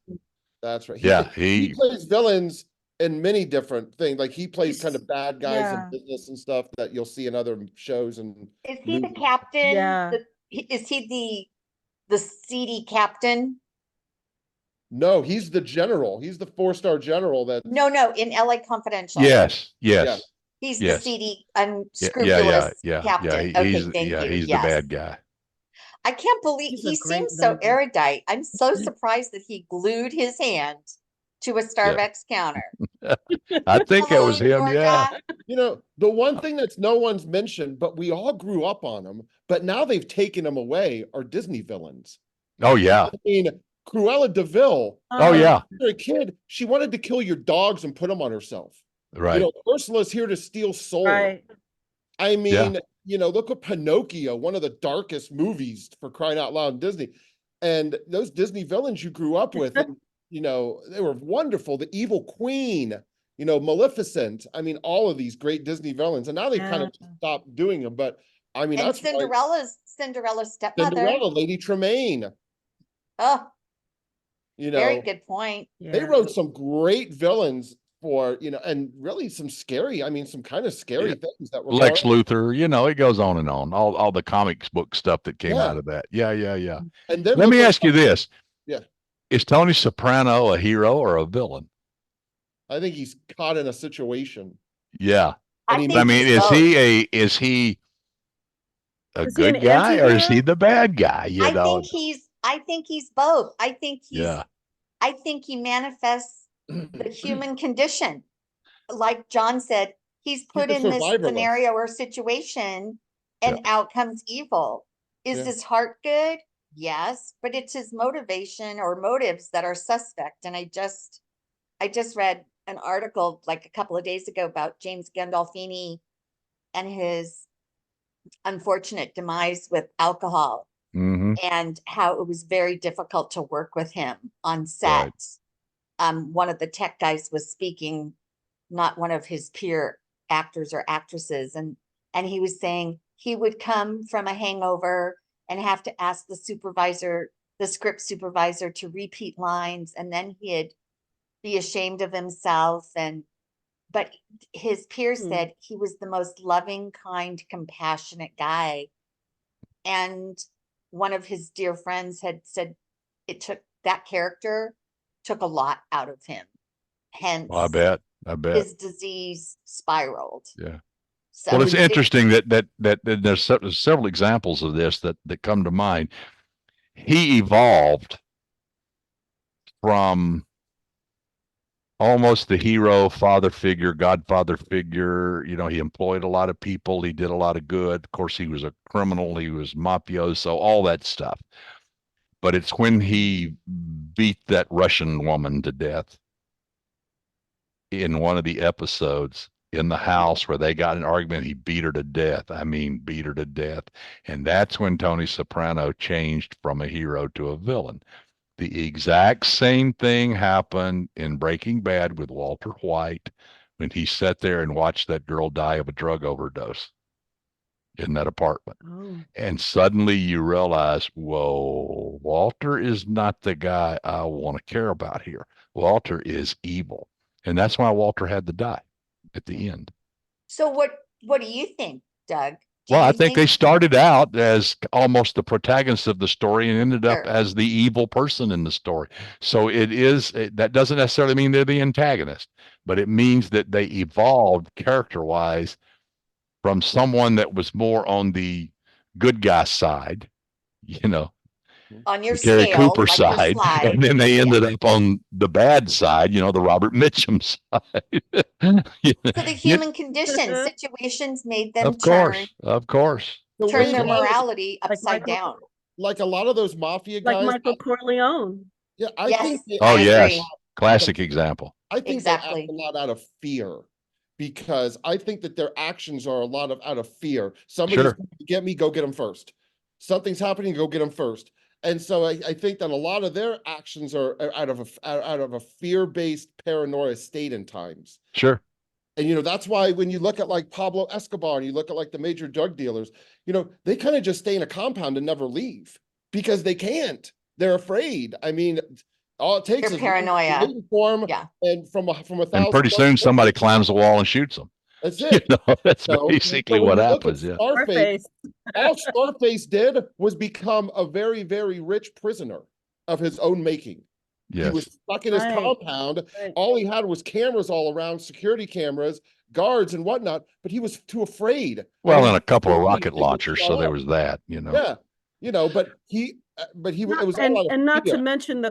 That's right. Yeah, he he plays villains in many different things. Like he plays kind of bad guys Yeah. in business and stuff that you'll see in other shows and Is he the movies. captain? Yeah. Is he the seedy captain? No, he's the general. He's the 4-star general that No, in LA Confidential. yes. He's yes. the seedy, Yeah, unscrupulous yeah. captain. He's Okay, thank you. he's the Yes. bad guy. I can't believe He's a he great seems so villain. erudite. I'm so surprised that he glued his hand to a Starbucks counter. I think it was Hello, him. Yeah. Georgia. You know, the one thing that's no one's mentioned, but we all grew up on them, but now they've taken them away, are Disney villains. Oh yeah. I mean, Cruella de Vil, Oh yeah. when you were a kid, she wanted to kill your dogs and put them on herself. Right. You know, Ursula's here to steal souls. Right. I mean, you know, look at Pinocchio, one of the darkest movies for crying out loud in Disney. And those Disney villains you grew up with, and, you know, they were wonderful. The Evil Queen, you know, Maleficent. I mean, all of these great Disney villains. And now they've kind of stopped doing them. But I mean, And that's why Cinderella's stepmother. Cinderella, Lady Tremaine, Oh, you very know, good point. they wrote some great villains for, you know, and really some scary, I mean, some kind of scary things that were Lex going on. Luthor, you know, it goes on and on. All the comics book stuff that came out of that. Yeah. And then Let me look ask you this. Yeah. Is Tony Soprano a hero or a villain? I think he's caught in a situation. Yeah. And he think I mean, he's both. is he a Is he an good guy or is he anti-hero? the bad guy? You I know? think he's both. I think Yeah. I think he manifests the human condition. Like John said, he's put a in this survivalist. scenario or situation and out comes evil. Is Yeah. his heart good? Yes, but it's his motivation or motives that are suspect. And I just read an article like a couple of days ago about James Gandolfini and his unfortunate demise with alcohol hmm and how it was very difficult to work with him on set. Right. One of the tech guys was speaking, not one of his peer actors or actresses, and he was saying he would come from a hangover and have to ask the script supervisor to repeat lines, and then he'd be ashamed of himself. But his peers said he was the most loving, kind, compassionate guy. And one of his dear friends had said that character took a lot out of him. Hence, Well, I bet. his disease spiraled. Yeah. So Well, it's interesting that there's several examples of this that come to mind. he evolved from almost the hero, father figure, godfather figure. You know, he employed a lot of people. He did a lot of good. Of course, he was a criminal. He was mafioso, all that stuff. But it's when he beat that Russian woman to death in one of the episodes in the house where they got in an argument. He beat her to death. I mean, beat her to death. And that's when Tony Soprano changed from a hero to a villain. The exact same thing happened in Breaking Bad with Walter White when he sat there and watched that girl die of a drug overdose in that apartment. Oh, And suddenly you realize, whoa, Walter is not the guy I want to care about here. Walter is evil. And that's why Walter had to die at the end. So what do you think, Doug? Do Well, I you think they started out as almost the protagonist of the story and ended up Sure. as the evil person in the story. So that doesn't necessarily mean they're the antagonist, but it means that they evolved character-wise from someone that was more on the good guy side, you know, on your the Gary scale, Cooper like your side, slide? and then they ended up on the bad side, you know, the Robert Mitchum side. You know, So the human condition situations made them of course. The turn way their that- morality Like upside Michael- down. like a lot of those mafia like guys, Michael Corleone. yeah, I Yes. think they, Oh, I yes. agree. Classic example. I think Exactly. they act a lot out of fear, because I think that their actions are a lot of out of fear. Somebody's Sure. going to get me, go get them first. Something's happening, go get them first. And so I think that a lot of their actions are out of a fear-based paranoia state in times. Sure. And, you know, that's why when you look at like Pablo Escobar and you look at like the major drug dealers, you know, they kind of just stay in a compound and never leave because they can't. They're afraid. I mean, all it takes They're is paranoia. waiting for 'em, Yeah. and from a And 1,000. pretty soon somebody climbs the wall and shoots them. That's You it. know, that's So basically when what you look at happens. Yeah. Scarface, Scarface. all Scarface did was become a very, very rich prisoner of his own making. He was Yes. stuck in his Right. compound. Right. All he had was cameras all around, security cameras, guards and whatnot, but he was too afraid. Well, he and a couple of couldn't leave. rocket They wouldn't launchers. show So there up. was that, you know. Yeah, you know, but it was all out of And not to fear. mention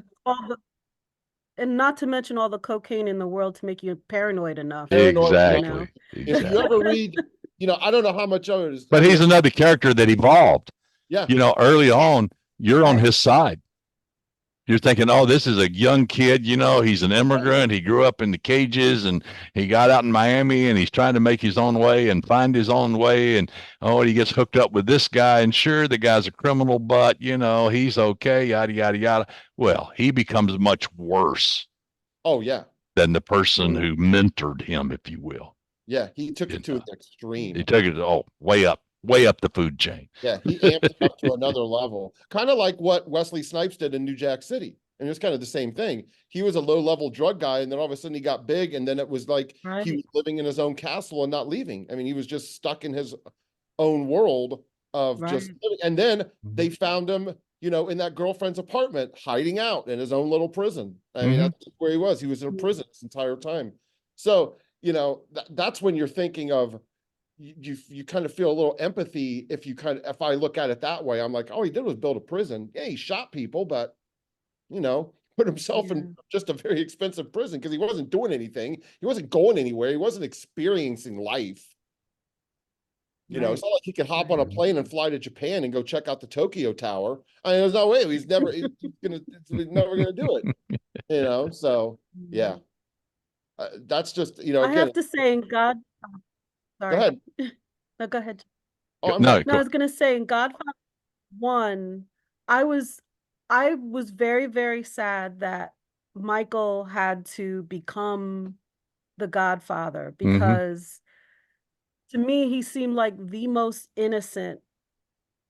not to mention all the cocaine in the world to make you paranoid enough. Paranoid, Exactly. If you Exactly. ever read, you know, I don't know how much others. But he's another character that evolved. Yeah. You know, early on, you're on Right. his side. You're thinking, oh, this is a young kid, you know, he's an immigrant. He grew up in the cages and he got out in Miami and he's trying to make his own way and find his own way. And oh, he gets hooked up with this guy. And sure, the guy's a criminal, but you know, he's okay, yada, yada, yada. Well, he becomes much worse Oh yeah, than the person Mhm. who mentored him, if you will. yeah. He took You it to know, an extreme. He took it, way up the food chain. Yeah, he amped it up to another level. Kind of like what Wesley Snipes did in New Jack City. And it was kind of the same thing. He was a low-level drug guy, and then all of a sudden he got big, and then it was like he Right. was living in his own castle and not leaving. I mean, he was just stuck in his own world of just Right. living. And then they found him, you know, in that girlfriend's apartment, hiding out in his own little prison. I mean, Mhm. that's where he was. He was in a prison this entire time. So, you know, that's when you're thinking of you kind of feel a little empathy if I look at it that way. I'm like, all he did was build a prison. Yeah, he shot people, but you know, put himself in just a very expensive prison because he wasn't doing anything. He wasn't going anywhere. He wasn't experiencing life. You know, it's not like he could hop on a plane and fly to Japan and go check out the Tokyo Tower. I mean, there's no way he's never never gonna do it. You know, so yeah, that's just, you know, I again. have to say, in God, Go sorry. ahead. No, go ahead. Oh, I'm No, sorry. No, I was gonna say in Godfather 1, I was very, very sad that Michael had to become the Godfather because to me he seemed like the most innocent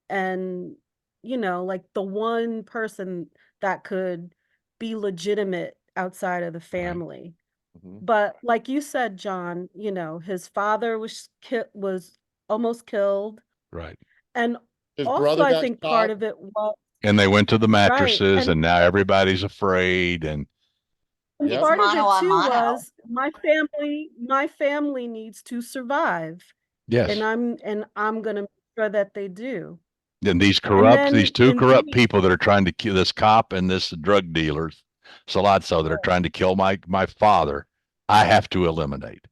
and like the one person that could be legitimate outside of the family. Mhm. But like you said, John, his father was almost killed. right. And His also, brother I got think shot. part of it was And they went to the right. mattresses, And and now everybody's afraid. And Yep. It's part of it mano a too mano. was my family needs to survive. yes, And I'm gonna make sure that they do. And these then two in corrupt the people that are trying to kill this cop and this drug dealers, Salazzo, that are trying to kill my father, I have to eliminate.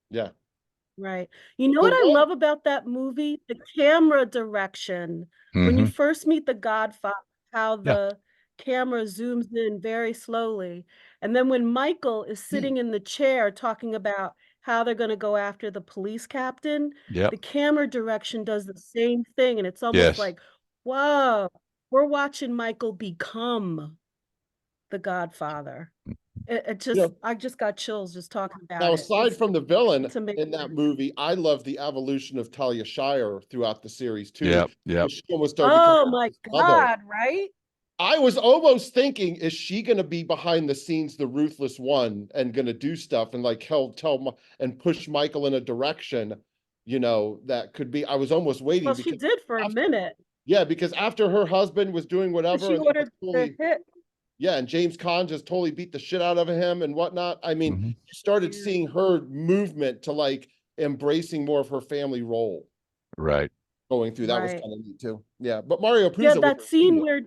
Yeah. right. You know The what I one, love about that movie? The camera direction. When you Hmm. first meet the Godfather, how Yeah. the camera zooms in very slowly. And then when Michael is sitting in the chair talking about how they're going to go after the police captain, Yep. the camera direction does the same thing. And it's almost Yes. like, whoa, we're watching Michael become the Godfather. you know, I just got chills just talking now about it. aside from the villain It's amazing. in that movie, I love the evolution of Talia Shire throughout the series too. Yep. Yep. She almost started becoming Oh my his mother. God, right? I was almost thinking, is she going to be behind the scenes, the ruthless one, and going to do stuff and like and push Michael in a direction, that could be. I was almost waiting Well, she because did for a minute. yeah, because after her husband was doing whatever, She and ordered the hit. yeah, and James Caan just totally beat the shit out of him and whatnot. I mean, Mhm. you started Yeah. seeing her movement to like embracing more of her family role Right. going through. That was Right. kind of neat too. Yeah, but Mario Yeah, Puzo that was scene where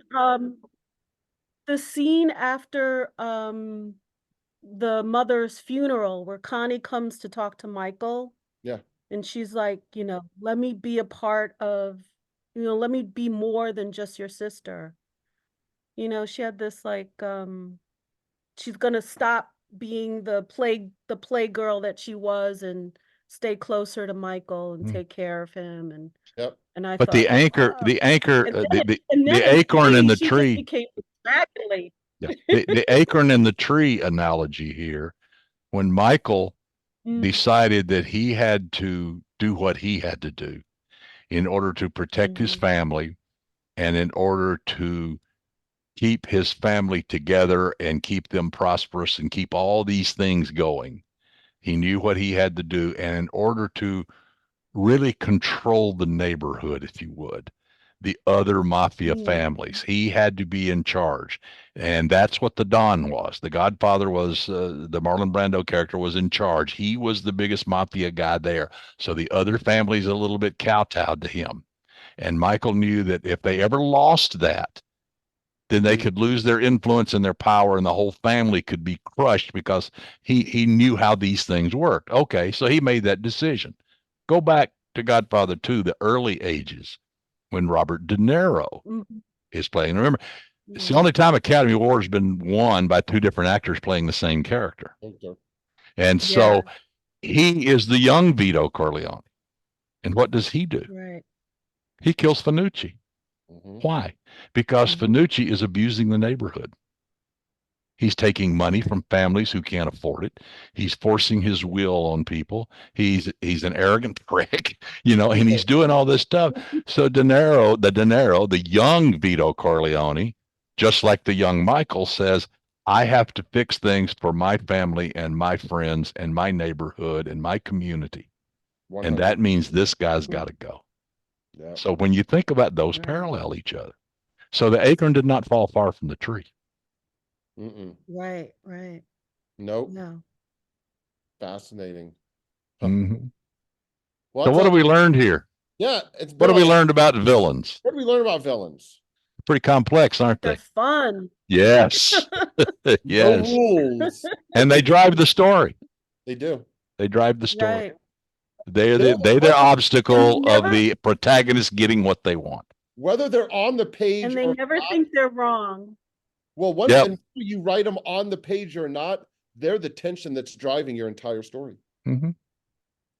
the scene after the mother's funeral where Connie comes to talk to Michael yeah, and she's like, let me be a part of, let me be more than just your sister. She had this like she's gonna stop being the play girl that she was and stay closer to Michael and Mm. take care of him yep. and I But thought, wow. And then the in acorn in 3, the she just tree. became a dragon lady. Yeah. The acorn in the tree analogy here, when Michael Mm, decided that he had to do what he had to do in order to protect his mhm, family and in order to keep his family together and keep them prosperous and keep all these things going. He knew what he had to do. And in order to really control the neighborhood, if you would, the other mafia mm, families, he had to be in charge. And that's what the Don was. The Godfather was, the Marlon Brando character was in charge. He was the biggest mafia guy there. So the other families a little bit kowtowed to him. And Michael knew that if they ever lost that, then they could lose their influence and their power, and the whole family could be crushed because he knew how these things worked. Okay, so he made that decision. Go back to Godfather 2, the early ages, when Robert De Niro mhm, is playing. Remember, it's the yeah, only time Academy Award has been won by two different actors playing the same character. Okay. And yeah, so he is the young Vito Corleone. And what does he do? right. He kills Fanucci. Mhm. Why? Because Mhm, Fanucci is abusing the neighborhood. He's taking money from families who can't afford it. He's forcing his will on people. He's an arrogant prick, and he's doing all this stuff. So De Niro, the young Vito Corleone, just like the young Michael, says, I have to fix things for my family and my friends and my neighborhood and my community. And 100. that means this guy's mhm, got to go. Yeah. So when you think about those right, parallel each other. So the acorn did not fall far from the tree. Mm-mm. right, right. Nope. No. Fascinating. Huh. Mm-hmm. Well, So I'll what tell have you, we learned here? yeah, it's What been have a we lot. learned about villains? What did we learn about villains? Pretty complex, aren't They're they? fun. Yes. No Yes. rules. And they drive the story. They do. They drive the story. Right. They're the And they obstacle of never the protagonist getting what they want. Whether they're on the page and they or never not, think they're wrong. well, once Yep. and you write them on the page or not, they're the tension that's driving your entire story. Mm-hmm.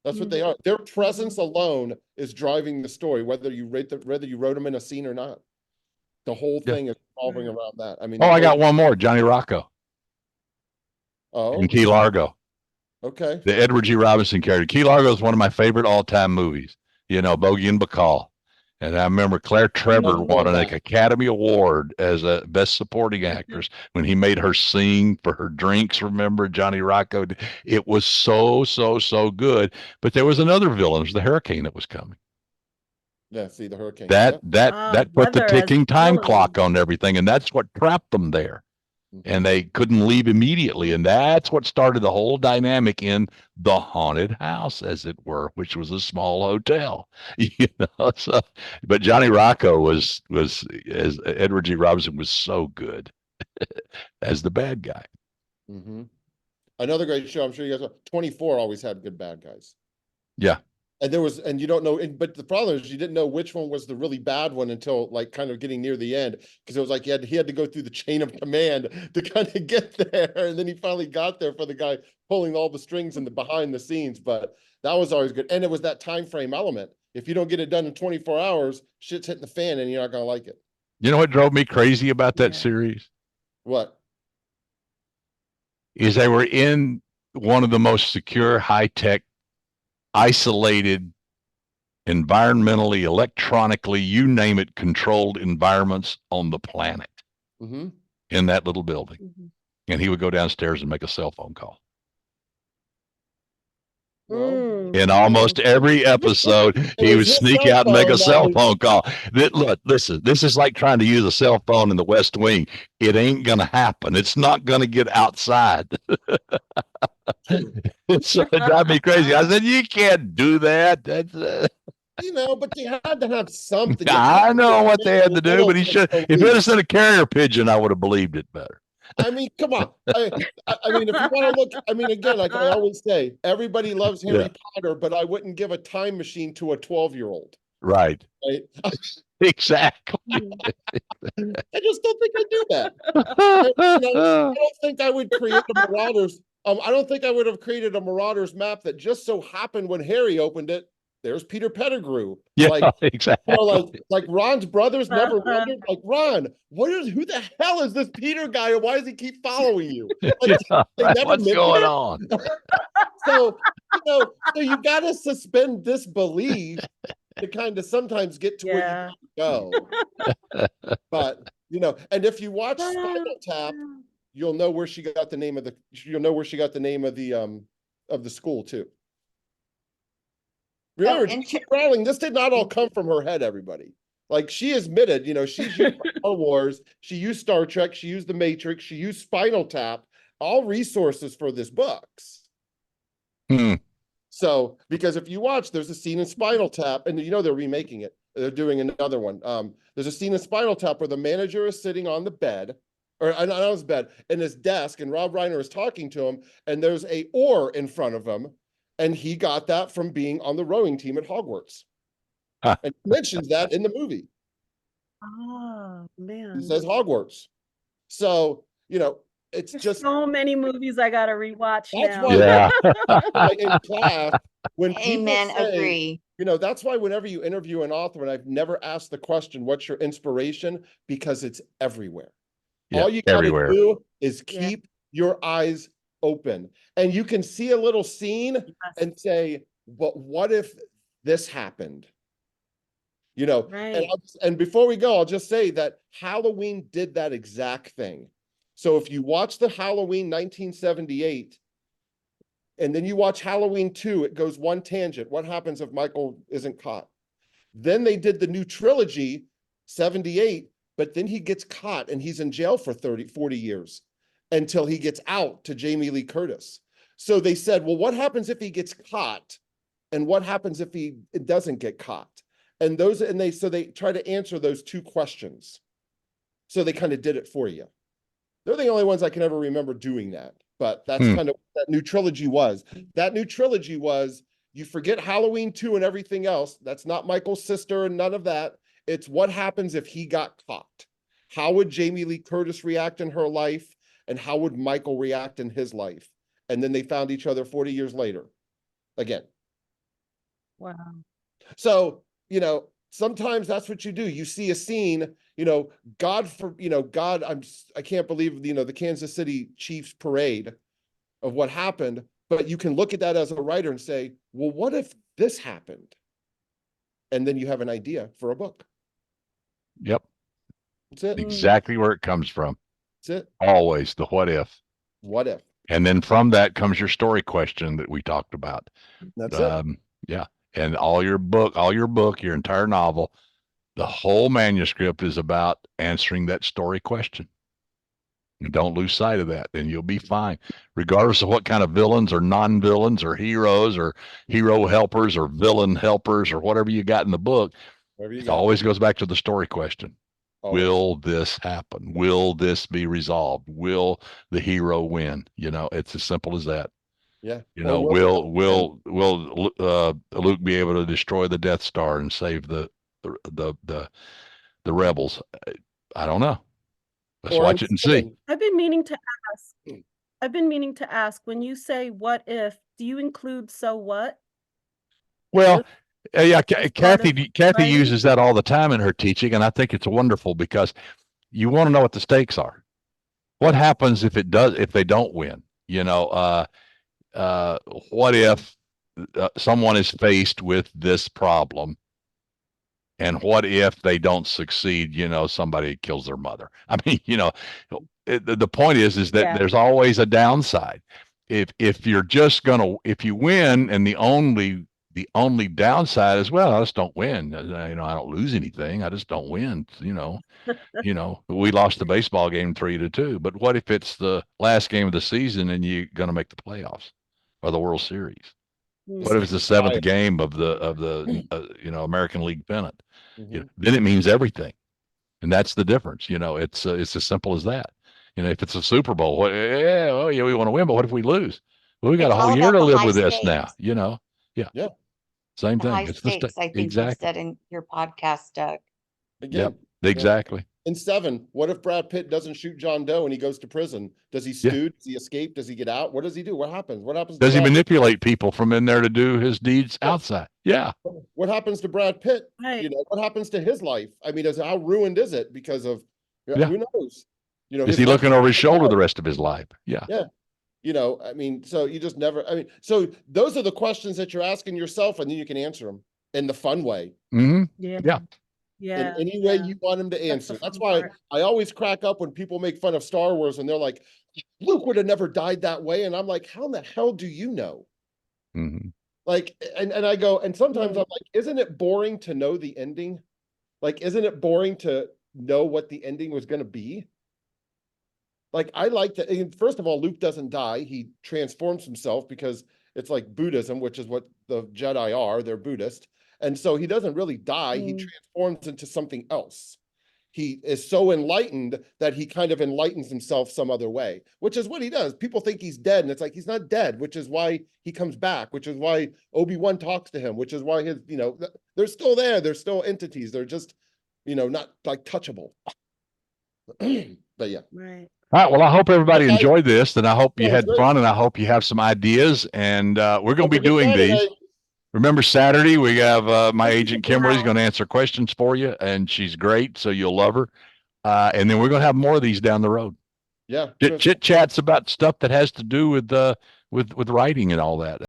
That's what Mm, they are. Their presence alone is driving the story, whether you wrote them in a scene or not. The whole Yeah. thing is revolving right. around that. I mean, Oh, the I got whole. one more. Johnny Rocco in Oh, Key Largo. okay. The Edward G. Robinson character. Key Largo is one of my favorite all-time movies. Bogey and Bacall. And I remember Claire Trevor Never won know an that. Academy Award as a Best Supporting Actress when he made her sing for her drinks. Remember Johnny Rocco? It was so, so, so good. But there was another villain. It was the hurricane that was coming. Yeah, see the hurricane. That Yeah. that that put the Weather as ticking time villain. clock on everything, and that's what trapped them there. and they couldn't leave immediately. And that's what started the whole dynamic in the haunted house, as it were, which was a small hotel. So, but Johnny Rocco was as Edward G. Robinson was so good as the bad guy. Mm-hmm. Another great show. I'm sure you guys know. 24 always had good bad guys. Yeah. And there was, and you don't know, but the problem is you didn't know which one was the really bad one until like kind of getting near the end, because it was like he had to go through the chain of command to kind of get there, and then he finally got there for the guy pulling all the strings in the behind the scenes. But that was always good, and it was that time frame element. If you don't get it done in 24 hours, shit's hitting the fan, and you're not gonna like it. You know what drove me crazy about that Yeah. series What? is they were in one of the most secure, high-tech, isolated, environmentally, electronically, you name it, controlled environments on the planet Mm-hmm. in that little building. Mhm. And he would go downstairs and make a cell phone call. Mm. In almost every episode, he would was his sneak cell out and make phone a that cell was- phone call. Look, listen, this is like trying to use a cell phone in the West Wing. It ain't going to happen. It's not going to get outside. So it drive me crazy. I said, you can't do that. That's You know, but you had to have something. You I had to know what they had a to do, little but he should. bit If he had belief. sent a carrier pigeon, I would have believed it better. I mean, come on. I mean, if you want to look, I mean, again, like I always say, everybody loves Harry Yeah. Potter, but I wouldn't give a time machine to a 12-year-old, Right. right? Exactly. I just don't think I'd do that. I don't think I would create a Marauders. I don't think I would have created a Marauders map that just so happened when Harry opened it, there's Peter Pettigrew. Yeah, Like, exactly. you know, like Ron's brothers never wondered, like, Ron, who the hell is this Peter guy, and why does he keep following you? Like, Yeah, they right. never What's mentioned going it? on? So, so you got to suspend disbelief to kind of sometimes get to where you go. But, and if you watch Spinal Tap, you'll know where she got the name of the school too. Remember, J.K. Rowling, this did not all come from her head, everybody. Like, she admitted, she's used Star Wars, she used Star Trek, she used The Matrix, she used Spinal Tap, all resources for this books. Hmm. So, because if you watch, there's a scene in Spinal Tap, and they're remaking it. They're doing another one. There's a scene in Spinal Tap where the manager is sitting on the bed, or not on his bed, in his desk, and Rob Reiner is talking to him, and there's a oar in front of him, and he got that from being on the rowing team at Hogwarts. Huh. And he mentions that in the movie. Oh, man. He says Hogwarts. So, it's There's just so many movies I gotta rewatch That's now. why- Yeah. in class when people Amen, say, agree. that's why whenever you interview an author, and I've never asked the question, what's your inspiration? Because it's everywhere. Yeah, All you gotta everywhere. do is Yeah. keep your eyes open, and you can see a little scene Yes. and say, but what if this happened? Right. And before we go, I'll just say that Halloween did that exact thing. So if you watch the Halloween 1978, and then you watch Halloween 2, it goes one tangent. What happens if Michael isn't caught? Then they did the new trilogy, 78, but then he gets caught and he's in jail for 40 years until he gets out to Jamie Lee Curtis. So they said, well, what happens if he gets caught? And what happens if he doesn't get caught? And so they try to answer those two questions. So they kind of did it for you. They're the only ones I can ever remember doing that. But that's kind of what that new trilogy was. That new trilogy was, you forget Halloween 2 and everything else. That's not Michael's sister and none of that. It's what happens if he got caught. How would Jamie Lee Curtis react in her life? And how would Michael react in his life? And then they found each other 40 years later. Again. Wow. So, sometimes that's what you do. You see a scene, God, I can't believe, the Kansas City Chiefs parade of what happened, but you can look at that as a writer and say, well, what if this happened? And then you have an idea for a book. Yep. That's it. Exactly where it comes from. That's it. Always the what if. What if? And then from that comes your story question that we talked about. That's it. Yeah. And your entire novel, the whole manuscript is about answering that story question. Don't lose sight of that, and you'll be fine, regardless of what kind of villains or non-villains or heroes or hero helpers or villain helpers or whatever you got in the book. Whatever you It got. always goes back to the story question. Always. Will this happen? Will this be resolved? Will the hero win? You know, it's as simple as that. Yeah. You Or know, will will Luke be able to destroy the Death Star and save the rebels? I don't know. Let's or watch it and see. Seven. I've been meaning to ask. I've been meaning to ask, when you say what if, do you include so what? Well, yeah, part of Kathy writing? uses that all the time in her teaching, and I think it's wonderful because you want to know what the stakes are. What Yeah. happens if they don't win? You know, what if someone is faced with this problem, and what if they don't succeed? You know, somebody kills their mother. I mean, you know, the point is that Yeah. there's always a downside. If you're just if you win, and the only downside is, well, I just don't win. You know, I don't lose anything. I just don't win. You know, we lost the baseball game 3-2. But what if it's the last game of the season and you're going to make the playoffs or the World Series? What if it's the seventh game of the American League pennant? You know, Mhm. then it means everything, and that's the difference. You know, it's as simple as that. You know, if it's a Super Bowl, yeah, we want to win, but what if we lose? Well, we got It's a whole all year about to the live high with this now. stakes. You know, yeah, Yeah. same The high thing. It's the stakes, I think you exactly. said in your podcast, Doug. Again. Yep, exactly. In Seven, what if Brad Pitt doesn't shoot John Doe and he goes to prison? Does he Yeah. stew? Does he escape? Does he get out? What does he do? What happens? What happens? Does to he Brad? manipulate people from in there to do his deeds outside? Yeah. What happens to Brad Pitt? Right. You know, what happens to his life? I mean, how ruined is it because of? Yeah. Who knows? You know, Is his he wife- looking over his shoulder the rest of his life? Yeah. Yeah. You know, I mean, so you just never. I mean, so those are the questions that you're asking yourself, and then you can answer them in the fun way. Hmm. Yeah. Yeah. In Yeah. any way yeah. you want him to That's the answer. That's fun why part. I always crack up when people make fun of Star Wars and they're like, Luke would have never died that way. And I'm like, how in the hell do you know? Hmm. Like, and I go, and sometimes Mm. I'm like, isn't it boring to know the ending? Like, isn't it boring to know what the ending was going to be? Like, I like that. And first of all, Luke doesn't die. He transforms himself because it's like Buddhism, which is what the Jedi are. They're Buddhist. And so he doesn't really die. He Mm. transforms into something else. He is so enlightened that he kind of enlightens himself some other way, which is what he does. People think he's dead, and it's like he's not dead, which is why he comes back, which is why Obi-Wan talks to him, which is why his, you know, they're still there. They're still entities. They're just, you know, not like touchable. But yeah. Right. All right. Well, I hope everybody Okay. enjoyed this, and I hope you Yeah, had great. fun, and I hope you have some ideas. And we're going to be Don't forget doing these. Saturday. Remember Saturday, we have my Thank you, agent Kimberly's Val. going to answer questions for you, and she's great, so you'll love her. And then we're going to have more of these down the road. Yeah. Chit chats about stuff that has to do with writing and all that.